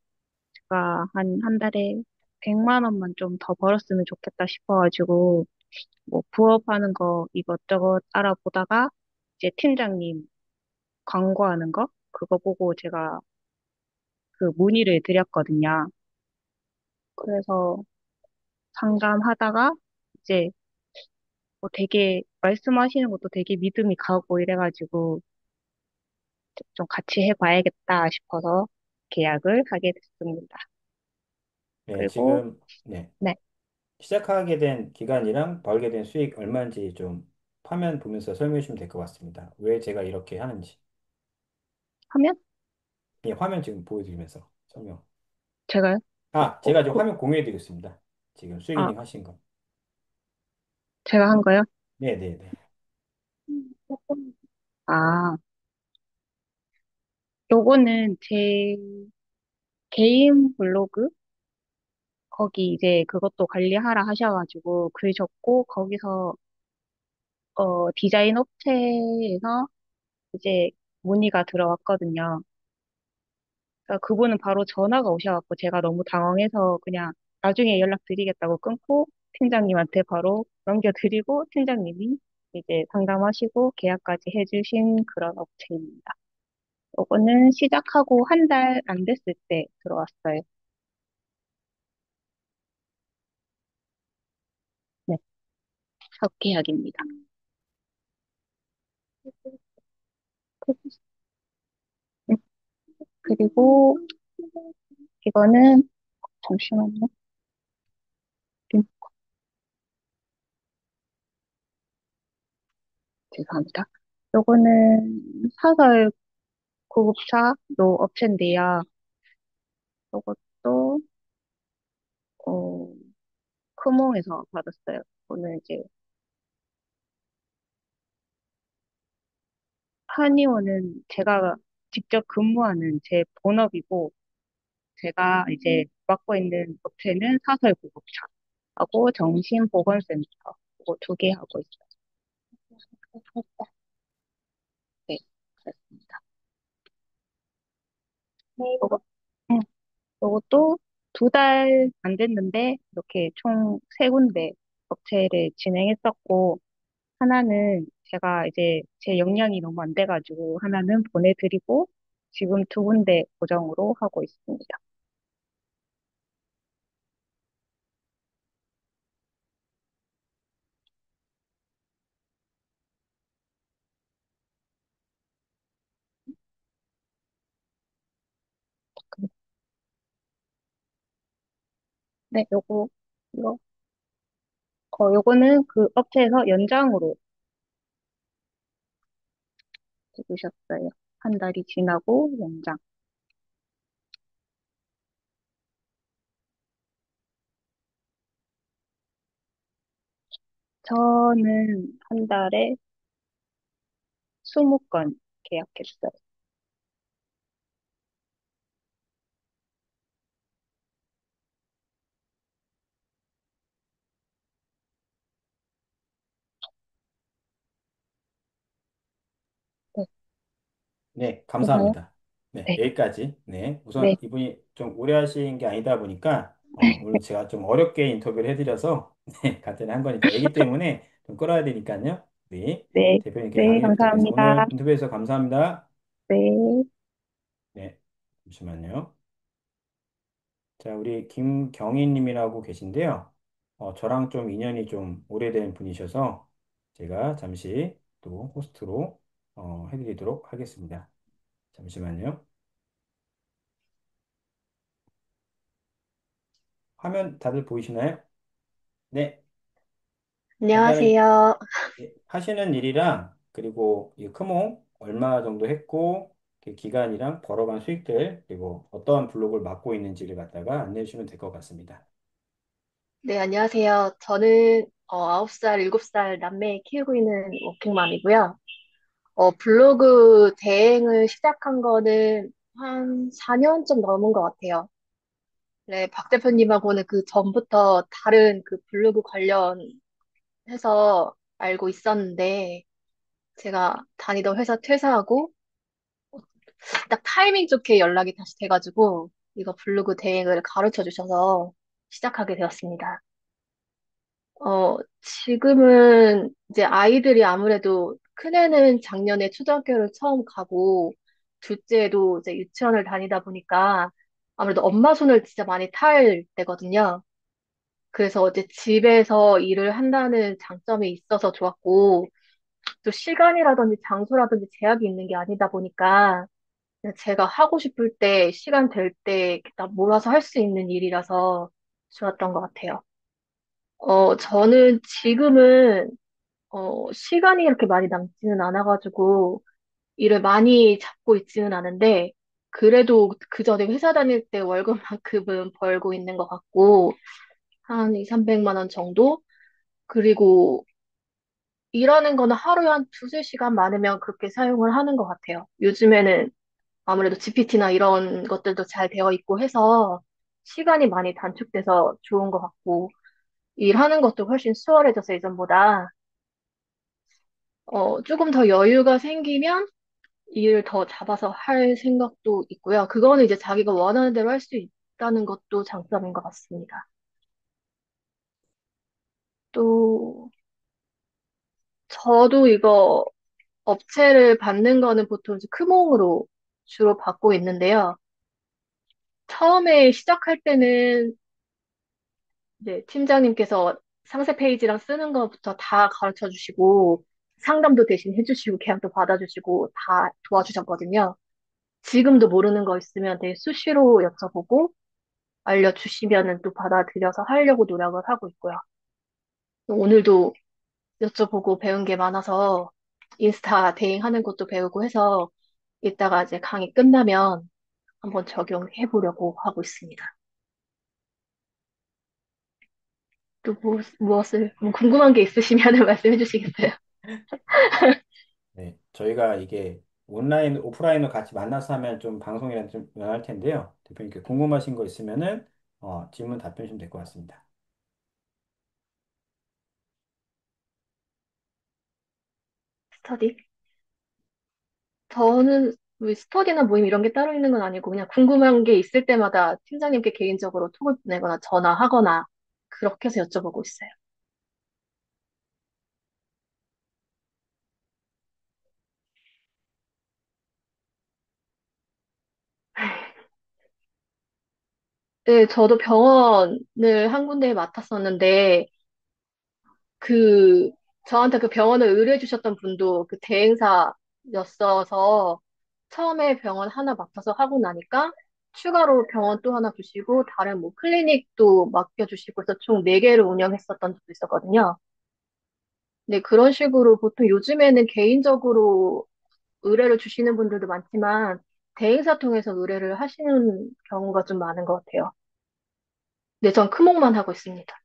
[SPEAKER 4] 제가 한 달에 100만 원만 좀 더 벌었으면 좋겠다 싶어가지고 뭐 부업하는 거 이것저것 알아보다가 이제 팀장님 광고하는 거 그거 보고 제가 그 문의를 드렸거든요. 그래서 상담하다가 이제 뭐 되게 말씀하시는 것도 되게 믿음이 가고 이래가지고 좀 같이 해봐야겠다 싶어서 계약을 하게 됐습니다.
[SPEAKER 1] 네,
[SPEAKER 4] 그리고
[SPEAKER 1] 지금, 네.
[SPEAKER 4] 네,
[SPEAKER 1] 시작하게 된 기간이랑 벌게 된 수익 얼마인지 좀 화면 보면서 설명해 주시면 될 것 같습니다. 왜 제가 이렇게 하는지.
[SPEAKER 4] 하면
[SPEAKER 1] 예, 화면 지금 보여드리면서 설명.
[SPEAKER 4] 제가요?
[SPEAKER 1] 아,
[SPEAKER 4] 어,
[SPEAKER 1] 제가 지금 화면 공유해 드리겠습니다. 지금
[SPEAKER 4] 아,
[SPEAKER 1] 수익은행 하신 거.
[SPEAKER 4] 제가 한 거요?
[SPEAKER 1] 네네네.
[SPEAKER 4] 아, 요거는 제 개인 블로그 거기 이제 그것도 관리하라 하셔가지고 글 적고 거기서 디자인 업체에서 이제 문의가 들어왔거든요. 그러니까 그분은 바로 전화가 오셔갖고 제가 너무 당황해서 그냥 나중에 연락드리겠다고 끊고 팀장님한테 바로 넘겨드리고 팀장님이 이제 상담하시고 계약까지 해주신 그런 업체입니다. 요거는 시작하고 한 달 안 됐을 때 들어왔어요. 네, 첫 계약입니다. 네, 그리고 이거는 잠시만요. 음, 죄송합니다. 요거는 사설 구급차로 업체인데요. 요것도 어, 크몽에서 받았어요. 오늘 이제 한의원은 제가 직접 근무하는 제 본업이고 제가 이제 맡고 있는 업체는 사설 구급차하고 정신보건센터 그거 두 개 하고 있어요. 네, 그렇습니다. 요거, 음, 요것도 두 달 안 됐는데 이렇게 총 세 군데 업체를 진행했었고 하나는 제가 이제 제 역량이 너무 안 돼가지고 하나는 보내드리고 지금 두 군데 고정으로 하고 있습니다. 네, 이거, 요거는 그 업체에서 연장으로 해주셨어요. 한 달이 지나고 연장. 저는 한 달에 20건 계약했어요. 네,
[SPEAKER 1] 네,
[SPEAKER 4] 해서요?
[SPEAKER 1] 감사합니다. 네,
[SPEAKER 4] 네,
[SPEAKER 1] 여기까지. 네, 우선
[SPEAKER 4] 네.
[SPEAKER 1] 이분이 좀 오래 하신 게 아니다 보니까, 오늘 제가 좀 어렵게 인터뷰를 해드려서, 네, 간단히 한 거니까, 애기 때문에 좀 끌어야 되니까요. 네,
[SPEAKER 4] 네,
[SPEAKER 1] 대표님께
[SPEAKER 4] 네,
[SPEAKER 1] 양해 부탁드리겠습니다.
[SPEAKER 4] 감사합니다.
[SPEAKER 1] 오늘 인터뷰해서 감사합니다.
[SPEAKER 4] 네.
[SPEAKER 1] 네, 잠시만요. 자, 우리 김경희 님이라고 계신데요. 저랑 좀 인연이 좀 오래된 분이셔서 제가 잠시 또 호스트로 해드리도록 하겠습니다. 잠시만요. 화면 다들 보이시나요? 네. 간단히
[SPEAKER 5] 안녕하세요.
[SPEAKER 1] 하시는 일이랑 그리고 이 크몽 얼마 정도 했고 그 기간이랑 벌어간 수익들 그리고 어떠한 블록을 맡고 있는지를 갖다가 안내해 주시면 될 것 같습니다.
[SPEAKER 5] 네, 안녕하세요. 저는 9살, 7살 남매 키우고 있는 워킹맘이고요. 블로그 대행을 시작한 거는 한 4년 좀 넘은 것 같아요. 네, 박 대표님하고는 그 전부터 다른 그 블로그 관련해서 알고 있었는데, 제가 다니던 회사 퇴사하고 딱 타이밍 좋게 연락이 다시 돼가지고, 이거 블로그 대행을 가르쳐 주셔서 시작하게 되었습니다. 지금은 이제 아이들이 아무래도 큰애는 작년에 초등학교를 처음 가고, 둘째도 이제 유치원을 다니다 보니까 아무래도 엄마 손을 진짜 많이 탈 때거든요. 그래서 이제 집에서 일을 한다는 장점이 있어서 좋았고, 또 시간이라든지 장소라든지 제약이 있는 게 아니다 보니까 그냥 제가 하고 싶을 때, 시간 될 때 다 몰아서 할 수 있는 일이라서 좋았던 것 같아요. 저는 지금은 시간이 이렇게 많이 남지는 않아가지고 일을 많이 잡고 있지는 않은데 그래도 그 전에 회사 다닐 때 월급만큼은 벌고 있는 것 같고 한 2, 300만 원 정도? 그리고 일하는 거는 하루에 한 두세 시간 많으면 그렇게 사용을 하는 것 같아요. 요즘에는 아무래도 GPT나 이런 것들도 잘 되어 있고 해서 시간이 많이 단축돼서 좋은 것 같고, 일하는 것도 훨씬 수월해져서 예전보다, 조금 더 여유가 생기면 일을 더 잡아서 할 생각도 있고요. 그거는 이제 자기가 원하는 대로 할 수 있다는 것도 장점인 것 같습니다. 또, 저도 이거 업체를 받는 거는 보통 이제 크몽으로 주로 받고 있는데요. 처음에 시작할 때는 이제 팀장님께서 상세 페이지랑 쓰는 것부터 다 가르쳐 주시고, 상담도 대신 해주시고, 계약도 받아주시고, 다 도와주셨거든요. 지금도 모르는 거 있으면 되게 수시로 여쭤보고, 알려주시면은 또 받아들여서 하려고 노력을 하고 있고요. 오늘도 여쭤보고 배운 게 많아서 인스타 대행하는 것도 배우고 해서 이따가 이제 강의 끝나면 한번 적용해 보려고 하고 있습니다. 또 무엇을 뭐 궁금한 게 있으시면 말씀해 주시겠어요?
[SPEAKER 1] 네, 저희가 이게 온라인, 오프라인으로 같이 만나서 하면 좀 방송이랑 좀 변할 텐데요. 대표님께 궁금하신 거 있으면은 질문 답변 주시면 될 것 같습니다.
[SPEAKER 5] 스터디? 저는 뭐 스터디나 모임 이런 게 따로 있는 건 아니고 그냥 궁금한 게 있을 때마다 팀장님께 개인적으로 톡을 보내거나 전화하거나 그렇게 해서 여쭤보고 있어요. 네, 저도 병원을 한 군데에 맡았었는데 그 저한테 그 병원을 의뢰해 주셨던 분도 그 대행사였어서 처음에 병원 하나 맡아서 하고 나니까 추가로 병원 또 하나 주시고 다른 뭐 클리닉도 맡겨주시고 해서 총 4개를 운영했었던 적도 있었거든요. 네, 그런 식으로 보통 요즘에는 개인적으로 의뢰를 주시는 분들도 많지만 대행사 통해서 의뢰를 하시는 경우가 좀 많은 것 같아요. 네, 전 크목만 하고 있습니다.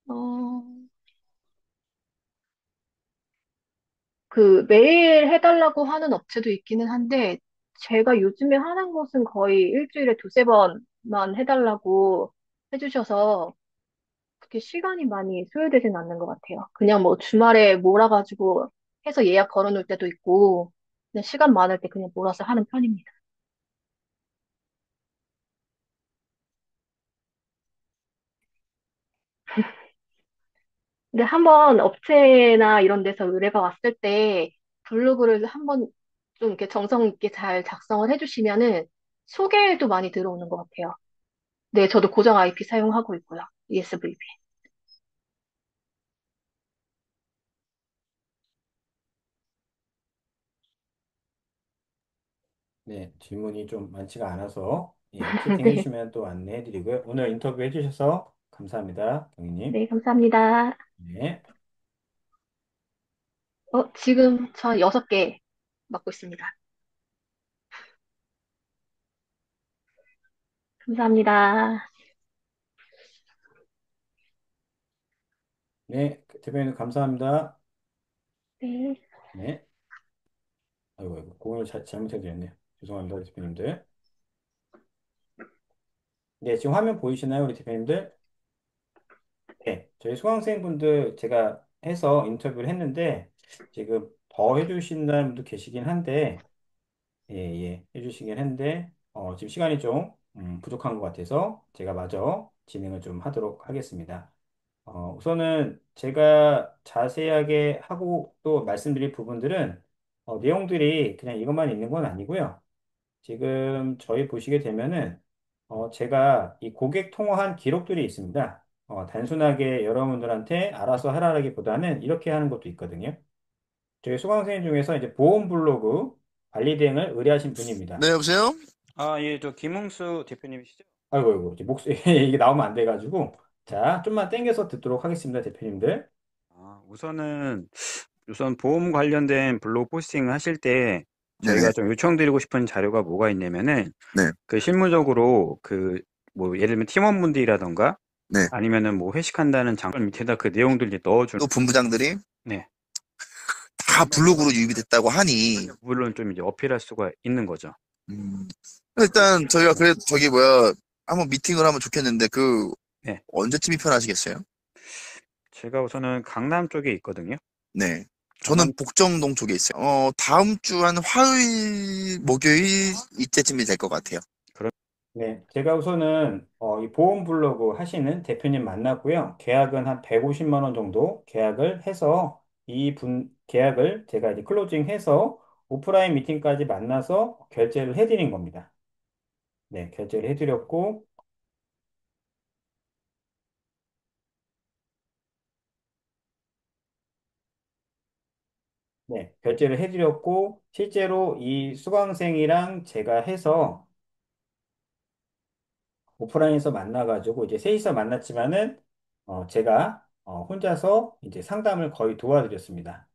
[SPEAKER 5] 어, 그 매일 해달라고 하는 업체도 있기는 한데 제가 요즘에 하는 곳은 거의 일주일에 두세 번만 해달라고 해주셔서 그렇게 시간이 많이 소요되진 않는 것 같아요. 그냥 뭐 주말에 몰아가지고 해서 예약 걸어놓을 때도 있고 그냥 시간 많을 때 그냥 몰아서 하는 편입니다. 근데 한번 업체나 이런 데서 의뢰가 왔을 때 블로그를 한번 좀 이렇게 정성 있게 잘 작성을 해주시면은 소개도 많이 들어오는 것 같아요. 네, 저도 고정 IP 사용하고 있고요. ESVP.
[SPEAKER 1] 네, 질문이 좀 많지가 않아서 채팅해
[SPEAKER 5] 네,
[SPEAKER 1] 주시면 또 안내해 드리고요. 오늘 인터뷰 해주셔서 감사합니다, 경희님.
[SPEAKER 5] 네, 감사합니다.
[SPEAKER 1] 네,
[SPEAKER 5] 지금 저 6개 맡고 있습니다. 감사합니다.
[SPEAKER 1] 네, 대표님 감사합니다.
[SPEAKER 5] 네,
[SPEAKER 1] 네, 아이고, 아이고, 공유를 잘못해 드렸네요. 죄송합니다, 우리 대표님들. 네, 지금 화면 보이시나요, 우리 대표님들? 네, 저희 수강생분들 제가 해서 인터뷰를 했는데 지금 더 해주신다는 분도 계시긴 한데 예, 예, 해주시긴 했는데 지금 시간이 좀 부족한 것 같아서 제가 마저 진행을 좀 하도록 하겠습니다. 우선은 제가 자세하게 하고 또 말씀드릴 부분들은 내용들이 그냥 이것만 있는 건 아니고요. 지금 저희 보시게 되면은 제가 이 고객 통화한 기록들이 있습니다. 단순하게 여러분들한테 알아서 하라기보다는 이렇게 하는 것도 있거든요. 저희 수강생 중에서 이제 보험 블로그 관리 대행을 의뢰하신 분입니다.
[SPEAKER 6] 네, 여보세요?
[SPEAKER 1] 아, 예, 저 김웅수 대표님이시죠? 아이고, 아이고, 이제 목소리 이게 나오면 안 돼가지고 자, 좀만 땡겨서 듣도록 하겠습니다, 대표님들.
[SPEAKER 7] 우선 보험 관련된 블로그 포스팅 하실 때
[SPEAKER 6] 네네.
[SPEAKER 7] 저희가 좀 요청드리고 싶은 자료가 뭐가 있냐면은
[SPEAKER 6] 네,
[SPEAKER 7] 그 실무적으로 그 뭐 예를 들면 팀원분들이라던가
[SPEAKER 6] 네.
[SPEAKER 7] 아니면은 뭐 회식한다는 장면 밑에다 그 내용들 이제 넣어주는.
[SPEAKER 6] 또 본부장들이
[SPEAKER 7] 네,
[SPEAKER 6] 다 블로그로 유입이 됐다고 하니,
[SPEAKER 7] 물론 좀 이제 어필할 수가 있는 거죠.
[SPEAKER 6] 음. 일단 저희가 그래 저기 뭐야 한번 미팅을 하면 좋겠는데 그
[SPEAKER 7] 네.
[SPEAKER 6] 언제쯤이 편하시겠어요?
[SPEAKER 7] 제가 우선은 강남 쪽에 있거든요.
[SPEAKER 6] 네.
[SPEAKER 7] 강남,
[SPEAKER 6] 저는 복정동 쪽에 있어요. 다음 주 한 화요일, 목요일 이때쯤이 될 것 같아요.
[SPEAKER 7] 그런,
[SPEAKER 1] 네, 제가 우선은 이 보험 블로그 하시는 대표님 만났고요. 계약은 한 150만 원 정도 계약을 해서 이 분 계약을 제가 이제 클로징해서 오프라인 미팅까지 만나서 결제를 해드린 겁니다. 네, 결제를 해드렸고, 네, 결제를 해드렸고, 실제로 이 수강생이랑 제가 해서 오프라인에서 만나가지고 이제 셋이서 만났지만은 제가 혼자서 이제 상담을 거의 도와드렸습니다.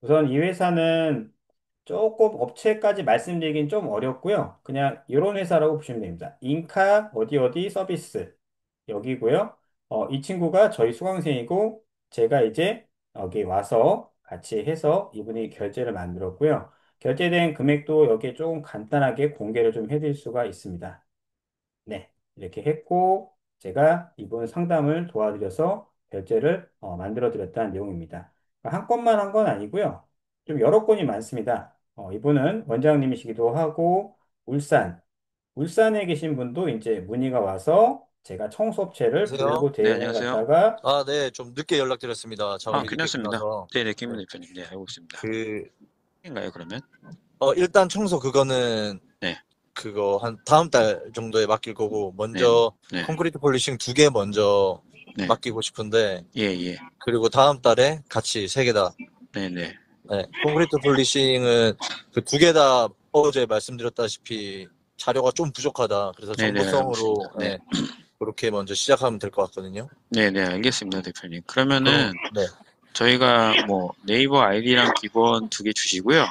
[SPEAKER 1] 우선 이 회사는 조금 업체까지 말씀드리긴 좀 어렵고요. 그냥 이런 회사라고 보시면 됩니다. 인카 어디 어디 서비스 여기고요. 이 친구가 저희 수강생이고 제가 이제 여기 와서 같이 해서 이분이 결제를 만들었고요. 결제된 금액도 여기에 조금 간단하게 공개를 좀 해드릴 수가 있습니다. 네, 이렇게 했고 제가 이분 상담을 도와드려서 결제를 만들어 드렸다는 내용입니다. 그러니까 한 건만 한 건 아니고요. 좀 여러 건이 많습니다. 이분은 원장님이시기도 하고 울산에 계신 분도 이제 문의가 와서 제가 청소업체를
[SPEAKER 8] 안녕하세요.
[SPEAKER 1] 부르고
[SPEAKER 2] 네,
[SPEAKER 1] 대행을
[SPEAKER 2] 안녕하세요.
[SPEAKER 1] 갔다가
[SPEAKER 8] 아, 네, 좀 늦게 연락드렸습니다.
[SPEAKER 2] 아,
[SPEAKER 8] 작업이 늦게
[SPEAKER 2] 괜찮습니다.
[SPEAKER 8] 끝나서.
[SPEAKER 2] 네네, 김
[SPEAKER 8] 네,
[SPEAKER 2] 대표님. 네, 알고 있습니다.
[SPEAKER 8] 그,
[SPEAKER 2] 인가요, 그러면?
[SPEAKER 8] 일단 청소 그거는
[SPEAKER 2] 네,
[SPEAKER 8] 그거 한 다음 달 정도에 맡길 거고,
[SPEAKER 2] 네,
[SPEAKER 8] 먼저
[SPEAKER 2] 네,
[SPEAKER 8] 콘크리트 폴리싱 2개 먼저
[SPEAKER 2] 네.
[SPEAKER 8] 맡기고 싶은데,
[SPEAKER 2] 예, 예.
[SPEAKER 8] 그리고 다음 달에 같이 3개 다.
[SPEAKER 2] 네네.
[SPEAKER 8] 네, 콘크리트 폴리싱은 그 2개 다 어제 말씀드렸다시피 자료가 좀 부족하다. 그래서
[SPEAKER 2] 네네, 알고
[SPEAKER 8] 정보성으로,
[SPEAKER 2] 있습니다. 네.
[SPEAKER 8] 그렇게 먼저 시작하면 될 것 같거든요.
[SPEAKER 2] 네네, 알겠습니다, 대표님.
[SPEAKER 8] 그럼,
[SPEAKER 2] 그러면은
[SPEAKER 8] 네,
[SPEAKER 2] 저희가 뭐 네이버 아이디랑 기본 2개 주시고요.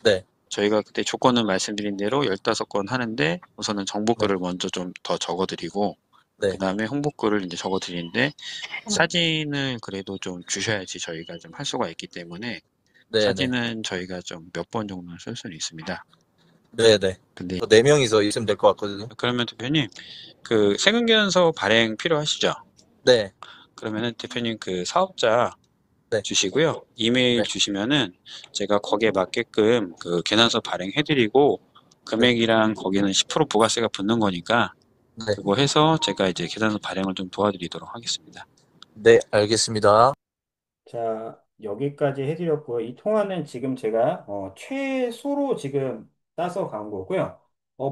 [SPEAKER 8] 네,
[SPEAKER 2] 저희가 그때 조건은 말씀드린 대로 15건 하는데 우선은
[SPEAKER 8] 네,
[SPEAKER 2] 정보글을 먼저 좀 더 적어드리고 그
[SPEAKER 8] 네,
[SPEAKER 2] 다음에 홍보글을 이제 적어드리는데 사진을 그래도 좀 주셔야지 저희가 좀 할 수가 있기 때문에
[SPEAKER 8] 네, 네,
[SPEAKER 2] 사진은 저희가 좀 몇 번 정도는 쓸 수는 있습니다.
[SPEAKER 8] 네, 네.
[SPEAKER 2] 근데
[SPEAKER 8] 4명이서 있으면 될 것 같거든요.
[SPEAKER 2] 그러면 대표님 그 세금계산서 발행 필요하시죠?
[SPEAKER 8] 네,
[SPEAKER 2] 그러면은 대표님 그 사업자
[SPEAKER 8] 네,
[SPEAKER 2] 주시고요. 이메일
[SPEAKER 8] 네,
[SPEAKER 2] 주시면은 제가 거기에 맞게끔 그 계산서 발행해드리고
[SPEAKER 8] 네,
[SPEAKER 2] 금액이랑 거기는 10% 부가세가 붙는 거니까
[SPEAKER 8] 네,
[SPEAKER 2] 그거 해서 제가 이제 계산서 발행을 좀 도와드리도록 하겠습니다.
[SPEAKER 8] 네, 알겠습니다.
[SPEAKER 1] 자, 여기까지 해드렸고요. 이 통화는 지금 제가 최소로 지금 따서 간 거고요.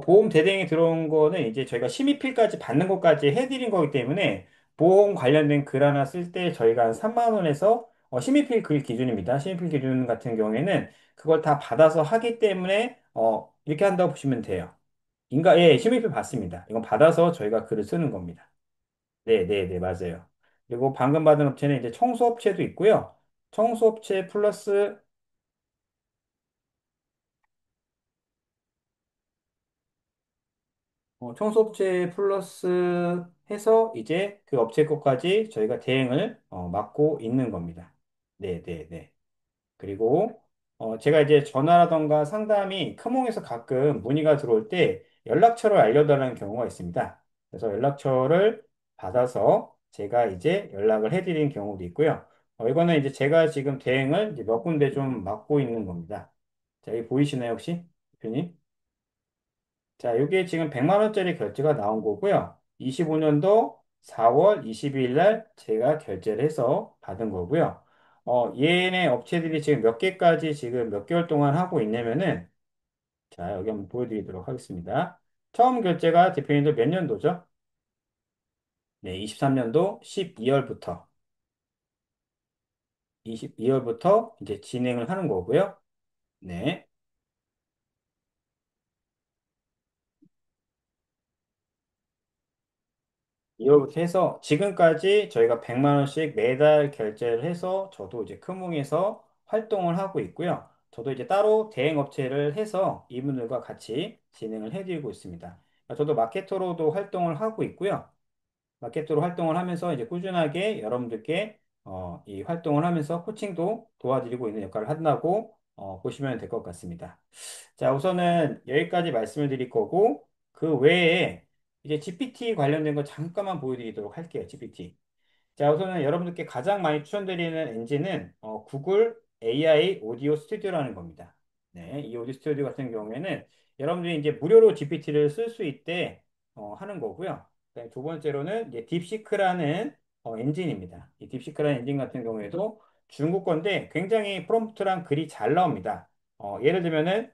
[SPEAKER 1] 보험 대행이 들어온 거는 이제 저희가 심의필까지 받는 것까지 해드린 거기 때문에 보험 관련된 글 하나 쓸 때 저희가 한 3만 원에서 심의필 글 기준입니다. 심의필 기준 같은 경우에는 그걸 다 받아서 하기 때문에 이렇게 한다고 보시면 돼요. 예, 심의필 받습니다. 이건 받아서 저희가 글을 쓰는 겁니다. 네, 네, 네, 맞아요. 그리고 방금 받은 업체는 이제 청소업체도 있고요. 청소업체 플러스 청소업체 플러스 해서 이제 그 업체 것까지 저희가 대행을 맡고 있는 겁니다. 네, 네, 네. 그리고 제가 이제 전화라던가 상담이 크몽에서 가끔 문의가 들어올 때 연락처를 알려달라는 경우가 있습니다. 그래서 연락처를 받아서 제가 이제 연락을 해드린 경우도 있고요. 이거는 이제 제가 지금 대행을 이제 몇 군데 좀 맡고 있는 겁니다. 자, 여기 보이시나요, 혹시? 대표님? 자, 이게 지금 100만 원짜리 결제가 나온 거고요. 25년도 4월 22일 날 제가 결제를 해서 받은 거고요. 얘네 업체들이 지금 몇 개까지 지금 몇 개월 동안 하고 있냐면은, 자, 여기 한번 보여드리도록 하겠습니다. 처음 결제가 대표님들 몇 년도죠? 네, 23년도 12월부터, 22월부터 이제 진행을 하는 거고요. 네. 이거부터 해서 지금까지 저희가 100만 원씩 매달 결제를 해서 저도 이제 크몽에서 활동을 하고 있고요. 저도 이제 따로 대행 업체를 해서 이분들과 같이 진행을 해드리고 있습니다. 저도 마케터로도 활동을 하고 있고요. 마케터로 활동을 하면서 이제 꾸준하게 여러분들께 이 활동을 하면서 코칭도 도와드리고 있는 역할을 한다고 보시면 될 것 같습니다. 자, 우선은 여기까지 말씀을 드릴 거고, 그 외에 이제 GPT 관련된 거 잠깐만 보여드리도록 할게요, GPT. 자, 우선은 여러분들께 가장 많이 추천드리는 엔진은 구글 AI 오디오 스튜디오라는 겁니다. 네, 이 오디오 스튜디오 같은 경우에는 여러분들이 이제 무료로 GPT를 쓸 수 있게 하는 거고요. 그다음에 두 번째로는 이제 딥시크라는 엔진입니다. 이 딥시크라는 엔진 같은 경우에도 중국 건데 굉장히 프롬프트랑 글이 잘 나옵니다. 예를 들면은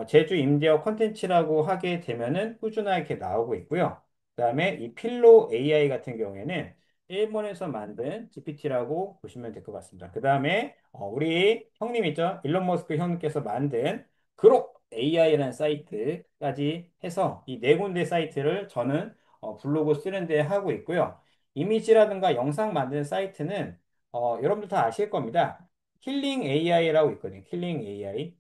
[SPEAKER 1] 제주 임대업 컨텐츠라고 하게 되면은 꾸준하게 나오고 있고요. 그다음에 이 필로 AI 같은 경우에는 일본에서 만든 GPT라고 보시면 될 것 같습니다. 그 다음에 우리 형님 있죠? 일론 머스크 형님께서 만든 그록 AI라는 사이트까지 해서 이 네 군데 사이트를 저는 블로그 쓰는데 하고 있고요. 이미지라든가 영상 만드는 사이트는 여러분들 다 아실 겁니다. 킬링 AI라고 있거든요. 킬링 AI.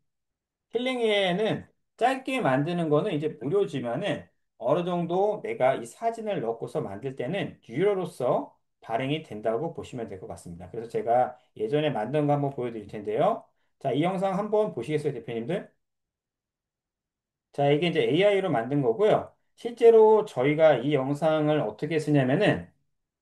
[SPEAKER 1] 힐링에는 짧게 만드는 거는 이제 무료지만은 어느 정도 내가 이 사진을 넣고서 만들 때는 유료로서 발행이 된다고 보시면 될 것 같습니다. 그래서 제가 예전에 만든 거 한번 보여드릴 텐데요. 자, 이 영상 한번 보시겠어요, 대표님들? 자, 이게 이제 AI로 만든 거고요. 실제로 저희가 이 영상을 어떻게 쓰냐면은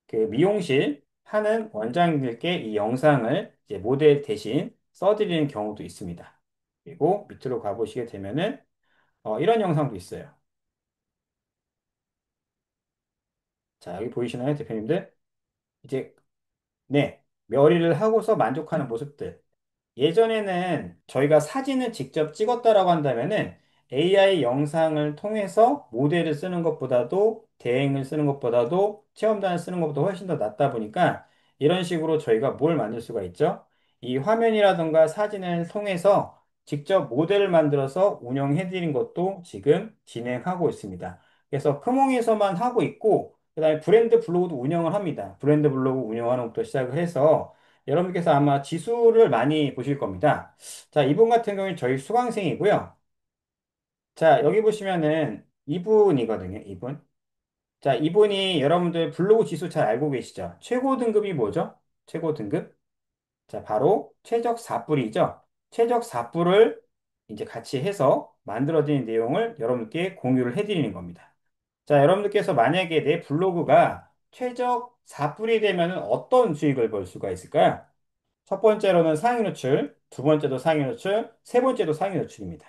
[SPEAKER 1] 그 미용실 하는 원장님들께 이 영상을 이제 모델 대신 써드리는 경우도 있습니다. 그리고 밑으로 가보시게 되면은 이런 영상도 있어요. 자, 여기 보이시나요, 대표님들? 이제, 네, 머리를 하고서 만족하는 모습들. 예전에는 저희가 사진을 직접 찍었다라고 한다면은 AI 영상을 통해서 모델을 쓰는 것보다도 대행을 쓰는 것보다도 체험단을 쓰는 것보다 훨씬 더 낫다 보니까 이런 식으로 저희가 뭘 만들 수가 있죠? 이 화면이라든가 사진을 통해서 직접 모델을 만들어서 운영해 드린 것도 지금 진행하고 있습니다. 그래서 크몽에서만 하고 있고 그다음에 브랜드 블로그도 운영을 합니다. 브랜드 블로그 운영하는 것부터 시작을 해서 여러분께서 아마 지수를 많이 보실 겁니다. 자, 이분 같은 경우는 저희 수강생이고요. 자, 여기 보시면은 이분이거든요, 이분. 자, 이분이 여러분들 블로그 지수 잘 알고 계시죠? 최고 등급이 뭐죠? 최고 등급? 자, 바로 최적 4뿔이죠. 최적 4뿔을 이제 같이 해서 만들어진 내용을 여러분께 공유를 해드리는 겁니다. 자, 여러분들께서 만약에 내 블로그가 최적 4뿔이 되면 어떤 수익을 벌 수가 있을까요? 첫 번째로는 상위 노출, 두 번째도 상위 노출, 세 번째도 상위 노출입니다.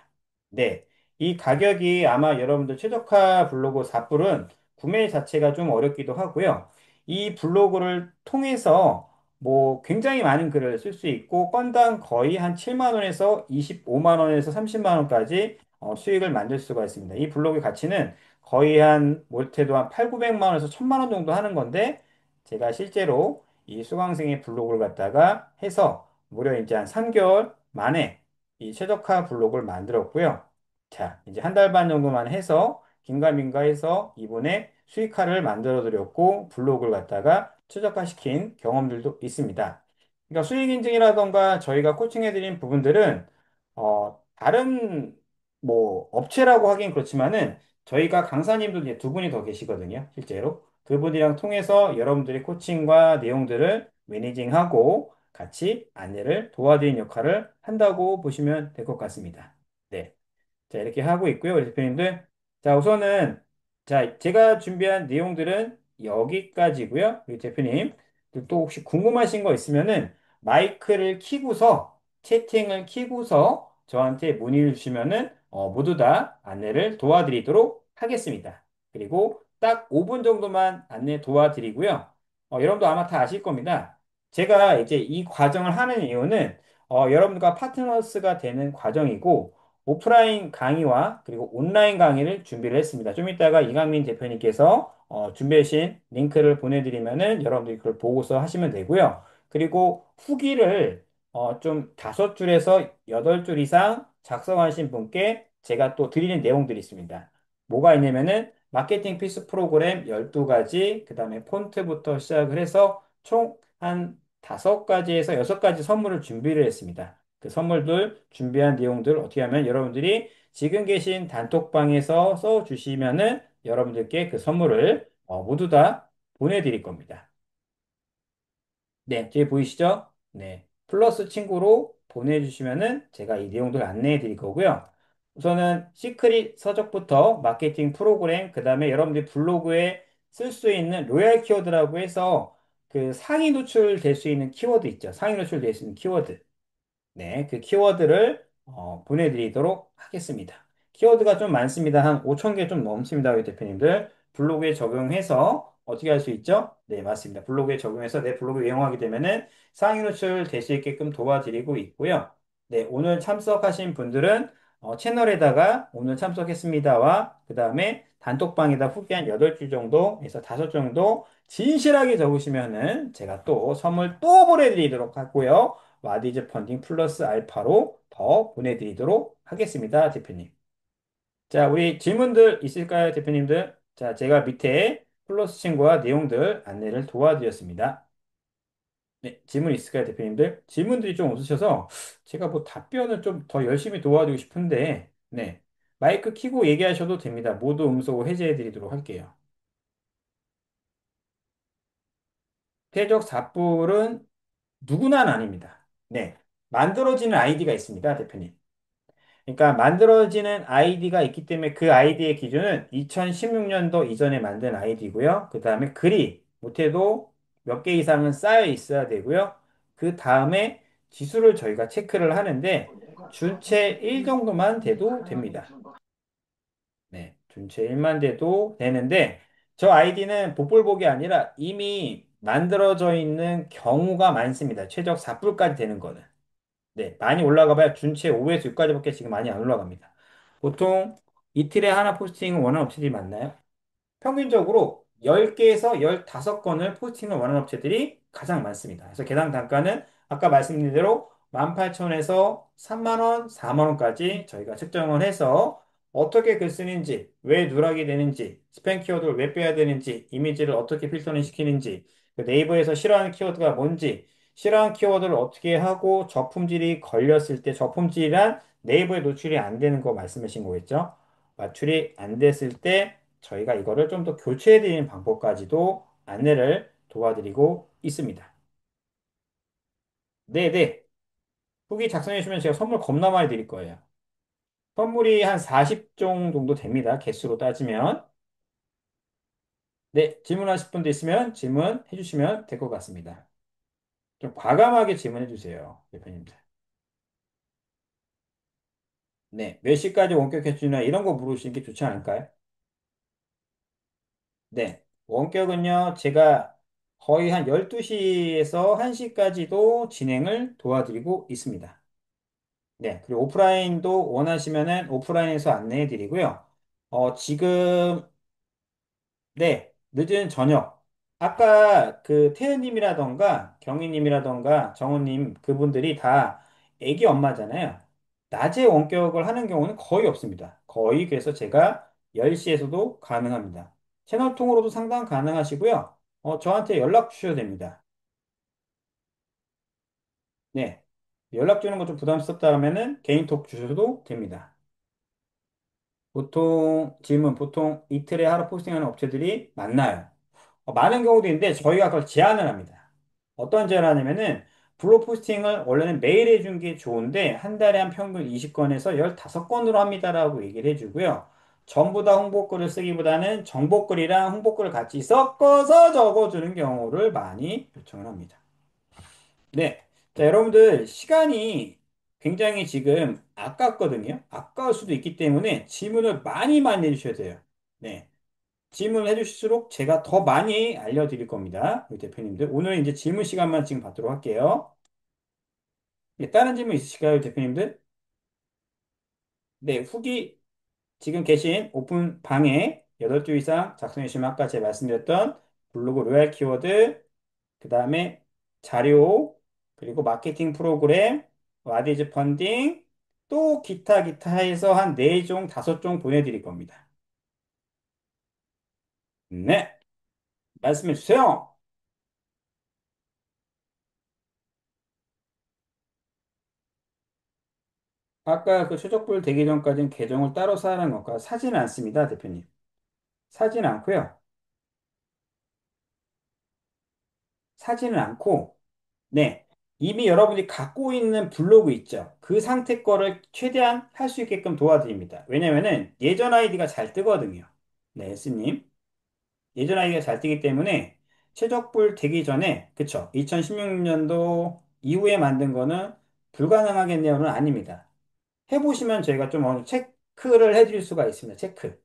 [SPEAKER 1] 네. 이 가격이 아마 여러분들 최저가 블로그 4불은 구매 자체가 좀 어렵기도 하고요. 이 블로그를 통해서 뭐 굉장히 많은 글을 쓸 수 있고 건당 거의 한 7만 원에서 25만 원에서 30만 원까지 수익을 만들 수가 있습니다. 이 블로그 가치는 거의 한 못해도 한 8, 900만 원에서 1000만 원 정도 하는 건데 제가 실제로 이 수강생의 블로그를 갖다가 해서 무려 이제 한 3개월 만에 이 최적화 블로그를 만들었고요. 자, 이제 한 달 반 정도만 해서 긴가민가 해서 이번에 수익화를 만들어 드렸고 블로그를 갖다가 최적화시킨 경험들도 있습니다. 그러니까 수익 인증이라던가 저희가 코칭해 드린 부분들은 다른 뭐 업체라고 하긴 그렇지만은 저희가 강사님도 이제 두 분이 더 계시거든요, 실제로. 그분이랑 통해서 여러분들의 코칭과 내용들을 매니징하고 같이 안내를 도와드리는 역할을 한다고 보시면 될 것 같습니다. 네. 자, 이렇게 하고 있고요, 우리 대표님들. 자, 우선은, 자, 제가 준비한 내용들은 여기까지고요, 우리 대표님. 또 혹시 궁금하신 거 있으면은 마이크를 켜고서, 채팅을 켜고서 저한테 문의를 주시면은 모두 다 안내를 도와드리도록 하겠습니다. 그리고 딱 5분 정도만 안내 도와드리고요. 여러분도 아마 다 아실 겁니다. 제가 이제 이 과정을 하는 이유는 여러분과 파트너스가 되는 과정이고, 오프라인 강의와 그리고 온라인 강의를 준비를 했습니다. 좀 이따가 이강민 대표님께서 준비해 주신 링크를 보내드리면은 여러분들이 그걸 보고서 하시면 되고요. 그리고 후기를 좀 5줄에서 8줄 이상 작성하신 분께 제가 또 드리는 내용들이 있습니다. 뭐가 있냐면은 마케팅 필수 프로그램 12가지, 그 다음에 폰트부터 시작을 해서 총 한 5가지에서 6가지 선물을 준비를 했습니다. 그 선물들 준비한 내용들 어떻게 하면 여러분들이 지금 계신 단톡방에서 써주시면은 여러분들께 그 선물을 모두 다 보내드릴 겁니다. 네, 뒤에 보이시죠? 네. 플러스 친구로 보내주시면은 제가 이 내용들 안내해 드릴 거고요. 우선은 시크릿 서적부터 마케팅 프로그램, 그 다음에 여러분들이 블로그에 쓸 수 있는 로얄 키워드라고 해서 그 상위 노출될 수 있는 키워드 있죠. 상위 노출될 수 있는 키워드. 네, 그 키워드를 보내드리도록 하겠습니다. 키워드가 좀 많습니다. 한 5천 개 좀 넘습니다, 우리 대표님들. 블로그에 적용해서 어떻게 할 수 있죠? 네, 맞습니다. 블로그에 적용해서 내 블로그 이용하게 되면은 상위 노출 될 수 있게끔 도와드리고 있고요. 네, 오늘 참석하신 분들은 채널에다가 오늘 참석했습니다와 그 다음에 단톡방에다 후기 한 8줄 정도에서 5줄 정도 진실하게 적으시면은 제가 또 선물 또 보내드리도록 하고요. 와디즈 펀딩 플러스 알파로 더 보내드리도록 하겠습니다, 대표님. 자, 우리 질문들 있을까요, 대표님들? 자, 제가 밑에 플러스 친구와 내용들 안내를 도와드렸습니다. 네, 질문 있을까요, 대표님들? 질문들이 좀 없으셔서 제가 뭐 답변을 좀 더 열심히 도와드리고 싶은데, 네. 마이크 켜고 얘기하셔도 됩니다. 모두 음소 해제해드리도록 할게요. 태적 삿불은 누구나는 아닙니다. 네. 만들어지는 아이디가 있습니다, 대표님. 그러니까 만들어지는 아이디가 있기 때문에 그 아이디의 기준은 2016년도 이전에 만든 아이디고요. 그 다음에 글이 못해도 몇 개 이상은 쌓여 있어야 되고요. 그 다음에 지수를 저희가 체크를 하는데 준체 1 정도만 돼도 됩니다. 네, 준체 1만 돼도 되는데 저 아이디는 복불복이 아니라 이미 만들어져 있는 경우가 많습니다. 최적 4불까지 되는 거는. 네, 많이 올라가 봐야 준체 5에서 6까지밖에 지금 많이 안 올라갑니다. 보통 이틀에 하나 포스팅을 원하는 업체들이 많나요? 평균적으로 10개에서 15건을 포스팅을 원하는 업체들이 가장 많습니다. 그래서 개당 단가는 아까 말씀드린 대로 18,000원에서 3만 원, 4만 원까지 저희가 측정을 해서 어떻게 글 쓰는지, 왜 누락이 되는지, 스팸 키워드를 왜 빼야 되는지, 이미지를 어떻게 필터링 시키는지, 그 네이버에서 싫어하는 키워드가 뭔지, 싫어하는 키워드를 어떻게 하고 저품질이 걸렸을 때 저품질이란 네이버에 노출이 안 되는 거 말씀하신 거겠죠? 맞출이 안 됐을 때 저희가 이거를 좀 더 교체해드리는 방법까지도 안내를 도와드리고 있습니다. 네네. 후기 작성해 주시면 제가 선물 겁나 많이 드릴 거예요. 선물이 한 40종 정도 됩니다. 개수로 따지면. 네, 질문하실 분도 있으면 질문해 주시면 될 것 같습니다. 좀 과감하게 질문해 주세요. 대표님들. 네, 몇 시까지 원격해 주나 이런 거 물으시는 게 좋지 않을까요? 네, 원격은요, 제가 거의 한 12시에서 1시까지도 진행을 도와드리고 있습니다. 네, 그리고 오프라인도 원하시면은 오프라인에서 안내해 드리고요. 지금, 네, 늦은 저녁. 아까 그 태연님이라던가 경희님이라던가 정우님 그분들이 다 애기 엄마잖아요. 낮에 원격을 하는 경우는 거의 없습니다. 거의 그래서 제가 10시에서도 가능합니다. 채널 통으로도 상담 가능하시고요. 저한테 연락 주셔도 됩니다. 네. 연락 주는 거 좀 부담스럽다 하면은 개인톡 주셔도 됩니다. 보통 이틀에 하루 포스팅하는 업체들이 많나요? 많은 경우도 있는데 저희가 그걸 제한을 합니다. 어떤 제한을 하냐면은 블로 포스팅을 원래는 매일 해준 게 좋은데 한 달에 한 평균 20건에서 15건으로 합니다라고 얘기를 해주고요. 전부 다 홍보글을 쓰기보다는 정보글이랑 홍보글을 같이 섞어서 적어주는 경우를 많이 요청을 합니다. 네. 자, 여러분들 시간이 굉장히 지금 아깝거든요. 아까울 수도 있기 때문에 질문을 많이 많이 해주셔야 돼요. 네. 질문을 해주실수록 제가 더 많이 알려드릴 겁니다. 우리 대표님들. 오늘 이제 질문 시간만 지금 받도록 할게요. 네, 다른 질문 있으실까요, 대표님들? 네, 후기 지금 계신 오픈 방에 8줄 이상 작성해 주시면 아까 제가 말씀드렸던 블로그 로얄 키워드, 그 다음에 자료, 그리고 마케팅 프로그램, 와디즈 펀딩, 또 기타 해서 한 4종, 5종 보내드릴 겁니다. 네, 말씀해 주세요. 아까 그 최적불 되기 전까지는 계정을 따로 쌓는 것과 사지는 않습니다, 대표님. 사지는 않고요. 사지는 않고, 네. 이미 여러분이 갖고 있는 블로그 있죠. 그 상태 거를 최대한 할 수 있게끔 도와드립니다. 왜냐면은 예전 아이디가 잘 뜨거든요. 네, S님. 예전 아이디가 잘 뜨기 때문에 최적불 되기 전에, 그쵸? 2016년도 이후에 만든 거는 불가능하겠네요는 아닙니다. 해보시면 저희가 좀 어느 체크를 해드릴 수가 있습니다. 체크.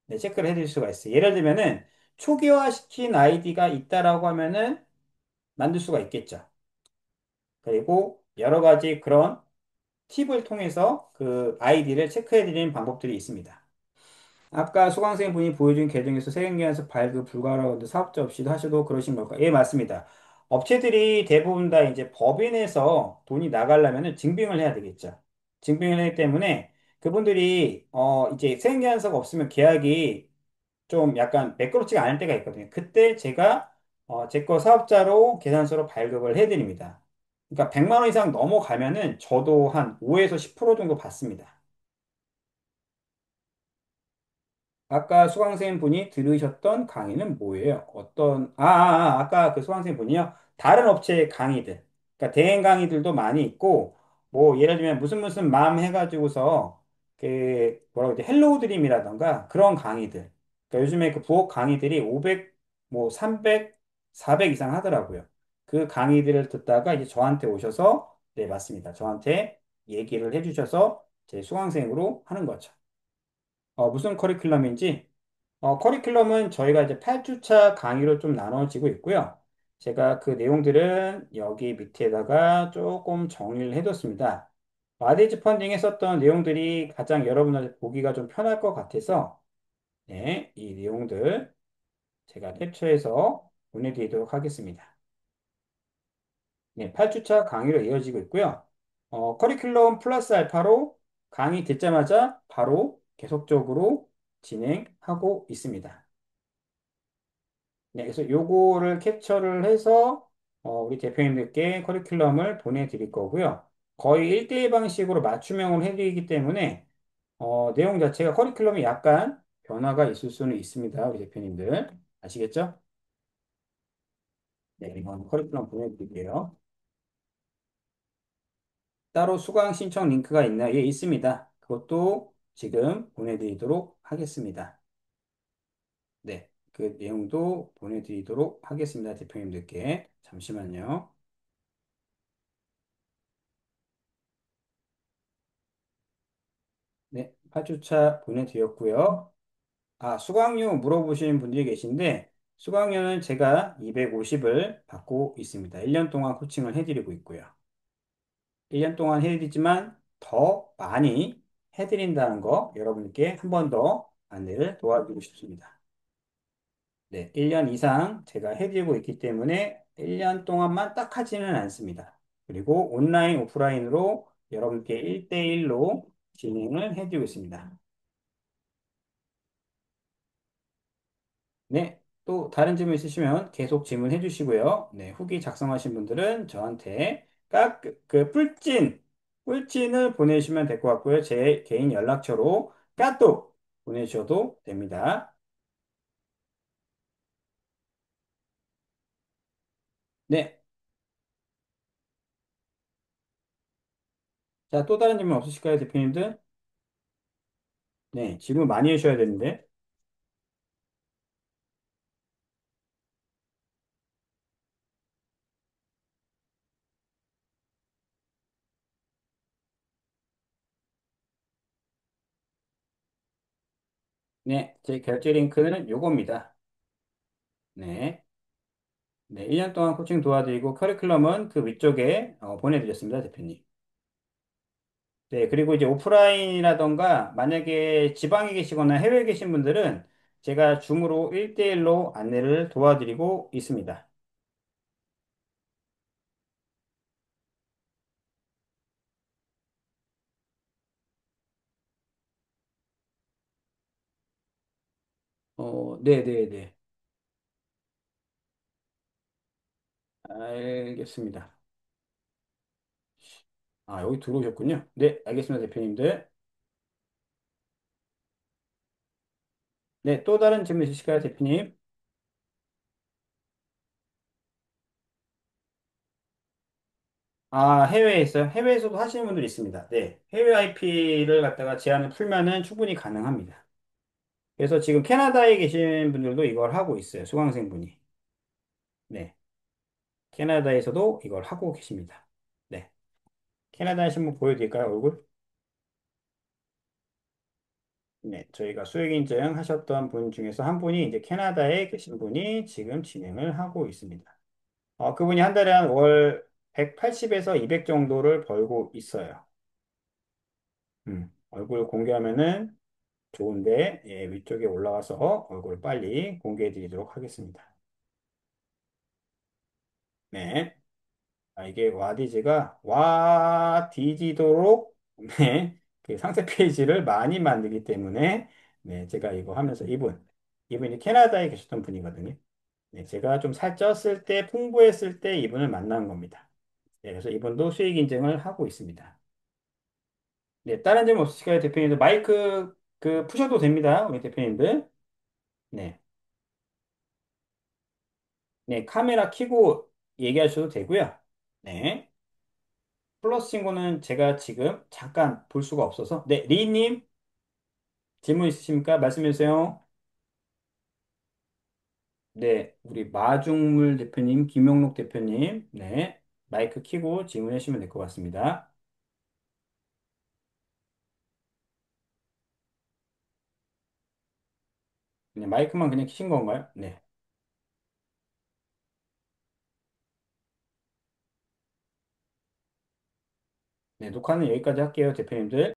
[SPEAKER 1] 네, 체크를 해드릴 수가 있어요. 예를 들면은 초기화시킨 아이디가 있다라고 하면은 만들 수가 있겠죠. 그리고 여러 가지 그런 팁을 통해서 그 아이디를 체크해드리는 방법들이 있습니다. 아까 수강생 분이 보여준 계정에서 세금계산서 발급 불가라고 하는데 사업자 없이도 하셔도 그러신 걸까? 예, 맞습니다. 업체들이 대부분 다 이제 법인에서 돈이 나가려면 증빙을 해야 되겠죠. 증빙을 하기 때문에 그분들이 이제 세금계산서가 없으면 계약이 좀 약간 매끄럽지가 않을 때가 있거든요. 그때 제가 제 거 사업자로 계산서로 발급을 해드립니다. 그러니까 100만 원 이상 넘어가면은 저도 한 5에서 10% 정도 받습니다. 아까 수강생 분이 들으셨던 강의는 뭐예요? 아까 그 수강생 분이요? 다른 업체의 강의들. 그러니까 대행 강의들도 많이 있고, 뭐, 예를 들면 무슨 무슨 맘 해가지고서, 뭐라고 그러지? 헬로우 드림이라던가 그런 강의들. 그러니까 요즘에 그 부업 강의들이 500, 뭐, 300, 400 이상 하더라고요. 그 강의들을 듣다가 이제 저한테 오셔서, 네, 맞습니다. 저한테 얘기를 해주셔서 제 수강생으로 하는 거죠. 무슨 커리큘럼인지, 커리큘럼은 저희가 이제 8주차 강의로 좀 나눠지고 있고요. 제가 그 내용들은 여기 밑에다가 조금 정리를 해뒀습니다. 마디즈 펀딩에 썼던 내용들이 가장 여러분한테 보기가 좀 편할 것 같아서, 네, 이 내용들 제가 캡처해서 보내드리도록 하겠습니다. 네, 8주차 강의로 이어지고 있고요. 커리큘럼 플러스 알파로 강의 듣자마자 바로 계속적으로 진행하고 있습니다. 네, 그래서 요거를 캡처를 해서 우리 대표님들께 커리큘럼을 보내드릴 거고요. 거의 1대1 방식으로 맞춤형을 해드리기 때문에 내용 자체가 커리큘럼이 약간 변화가 있을 수는 있습니다. 우리 대표님들. 아시겠죠? 네, 이건 커리큘럼 보내드릴게요. 따로 수강 신청 링크가 있나요? 예, 있습니다. 그것도 지금 보내드리도록 하겠습니다. 네, 그 내용도 보내드리도록 하겠습니다. 대표님들께. 잠시만요. 네, 8주차 보내드렸고요. 수강료 물어보시는 분들이 계신데, 수강료는 제가 250을 받고 있습니다. 1년 동안 코칭을 해드리고 있고요. 1년 동안 해드리지만 더 많이 해드린다는 거 여러분께 한 번 더 안내를 도와드리고 싶습니다. 네, 1년 이상 제가 해드리고 있기 때문에 1년 동안만 딱 하지는 않습니다. 그리고 온라인, 오프라인으로 여러분께 1대1로 진행을 해드리고 있습니다. 네, 또 다른 질문 있으시면 계속 질문해 주시고요. 네, 후기 작성하신 분들은 저한테 꿀찐을 보내주시면 될 것 같고요. 제 개인 연락처로 까똑 보내주셔도 됩니다. 네, 자, 또 다른 질문 없으실까요, 대표님들? 네, 질문 많이 해주셔야 되는데. 네, 제 결제 링크는 요겁니다. 네, 네, 1년 동안 코칭 도와드리고 커리큘럼은 그 위쪽에 보내드렸습니다, 대표님. 네, 그리고 이제 오프라인이라던가 만약에 지방에 계시거나 해외에 계신 분들은 제가 줌으로 1대1로 안내를 도와드리고 있습니다. 네네네. 알겠습니다. 여기 들어오셨군요. 네, 알겠습니다, 대표님들. 네, 또 다른 질문 있으실까요, 대표님? 아, 해외에 있어요? 해외에서도 하시는 분들이 있습니다. 네. 해외 IP를 갖다가 제한을 풀면은 충분히 가능합니다. 그래서 지금 캐나다에 계신 분들도 이걸 하고 있어요. 수강생분이. 네. 캐나다에서도 이걸 하고 계십니다. 네. 캐나다에 신문 보여드릴까요, 얼굴? 네. 저희가 수익인증 하셨던 분 중에서 한 분이 이제 캐나다에 계신 분이 지금 진행을 하고 있습니다. 그분이 한 달에 한 월 180에서 200 정도를 벌고 있어요. 얼굴 공개하면은 좋은데, 예, 위쪽에 올라가서 얼굴 빨리 공개해 드리도록 하겠습니다. 네. 이게 와디즈가 와디지도록 네, 그 상세 페이지를 많이 만들기 때문에 네, 제가 이거 하면서 이분이 캐나다에 계셨던 분이거든요. 네, 제가 좀 살쪘을 때 풍부했을 때 이분을 만난 겁니다. 네, 그래서 이분도 수익 인증을 하고 있습니다. 네, 다른 점 없으실까요, 대표님들? 마이크 푸셔도 됩니다, 우리 대표님들. 네, 네, 카메라 켜고 얘기하셔도 되고요. 네. 플러스 친구는 제가 지금 잠깐 볼 수가 없어서. 네, 리님 질문 있으십니까? 말씀해 주세요. 네, 우리 마중물 대표님, 김용록 대표님, 네, 마이크 켜고 질문해 주시면 될 것 같습니다. 네, 마이크만 그냥 켜신 건가요? 네. 네, 녹화는 여기까지 할게요, 대표님들.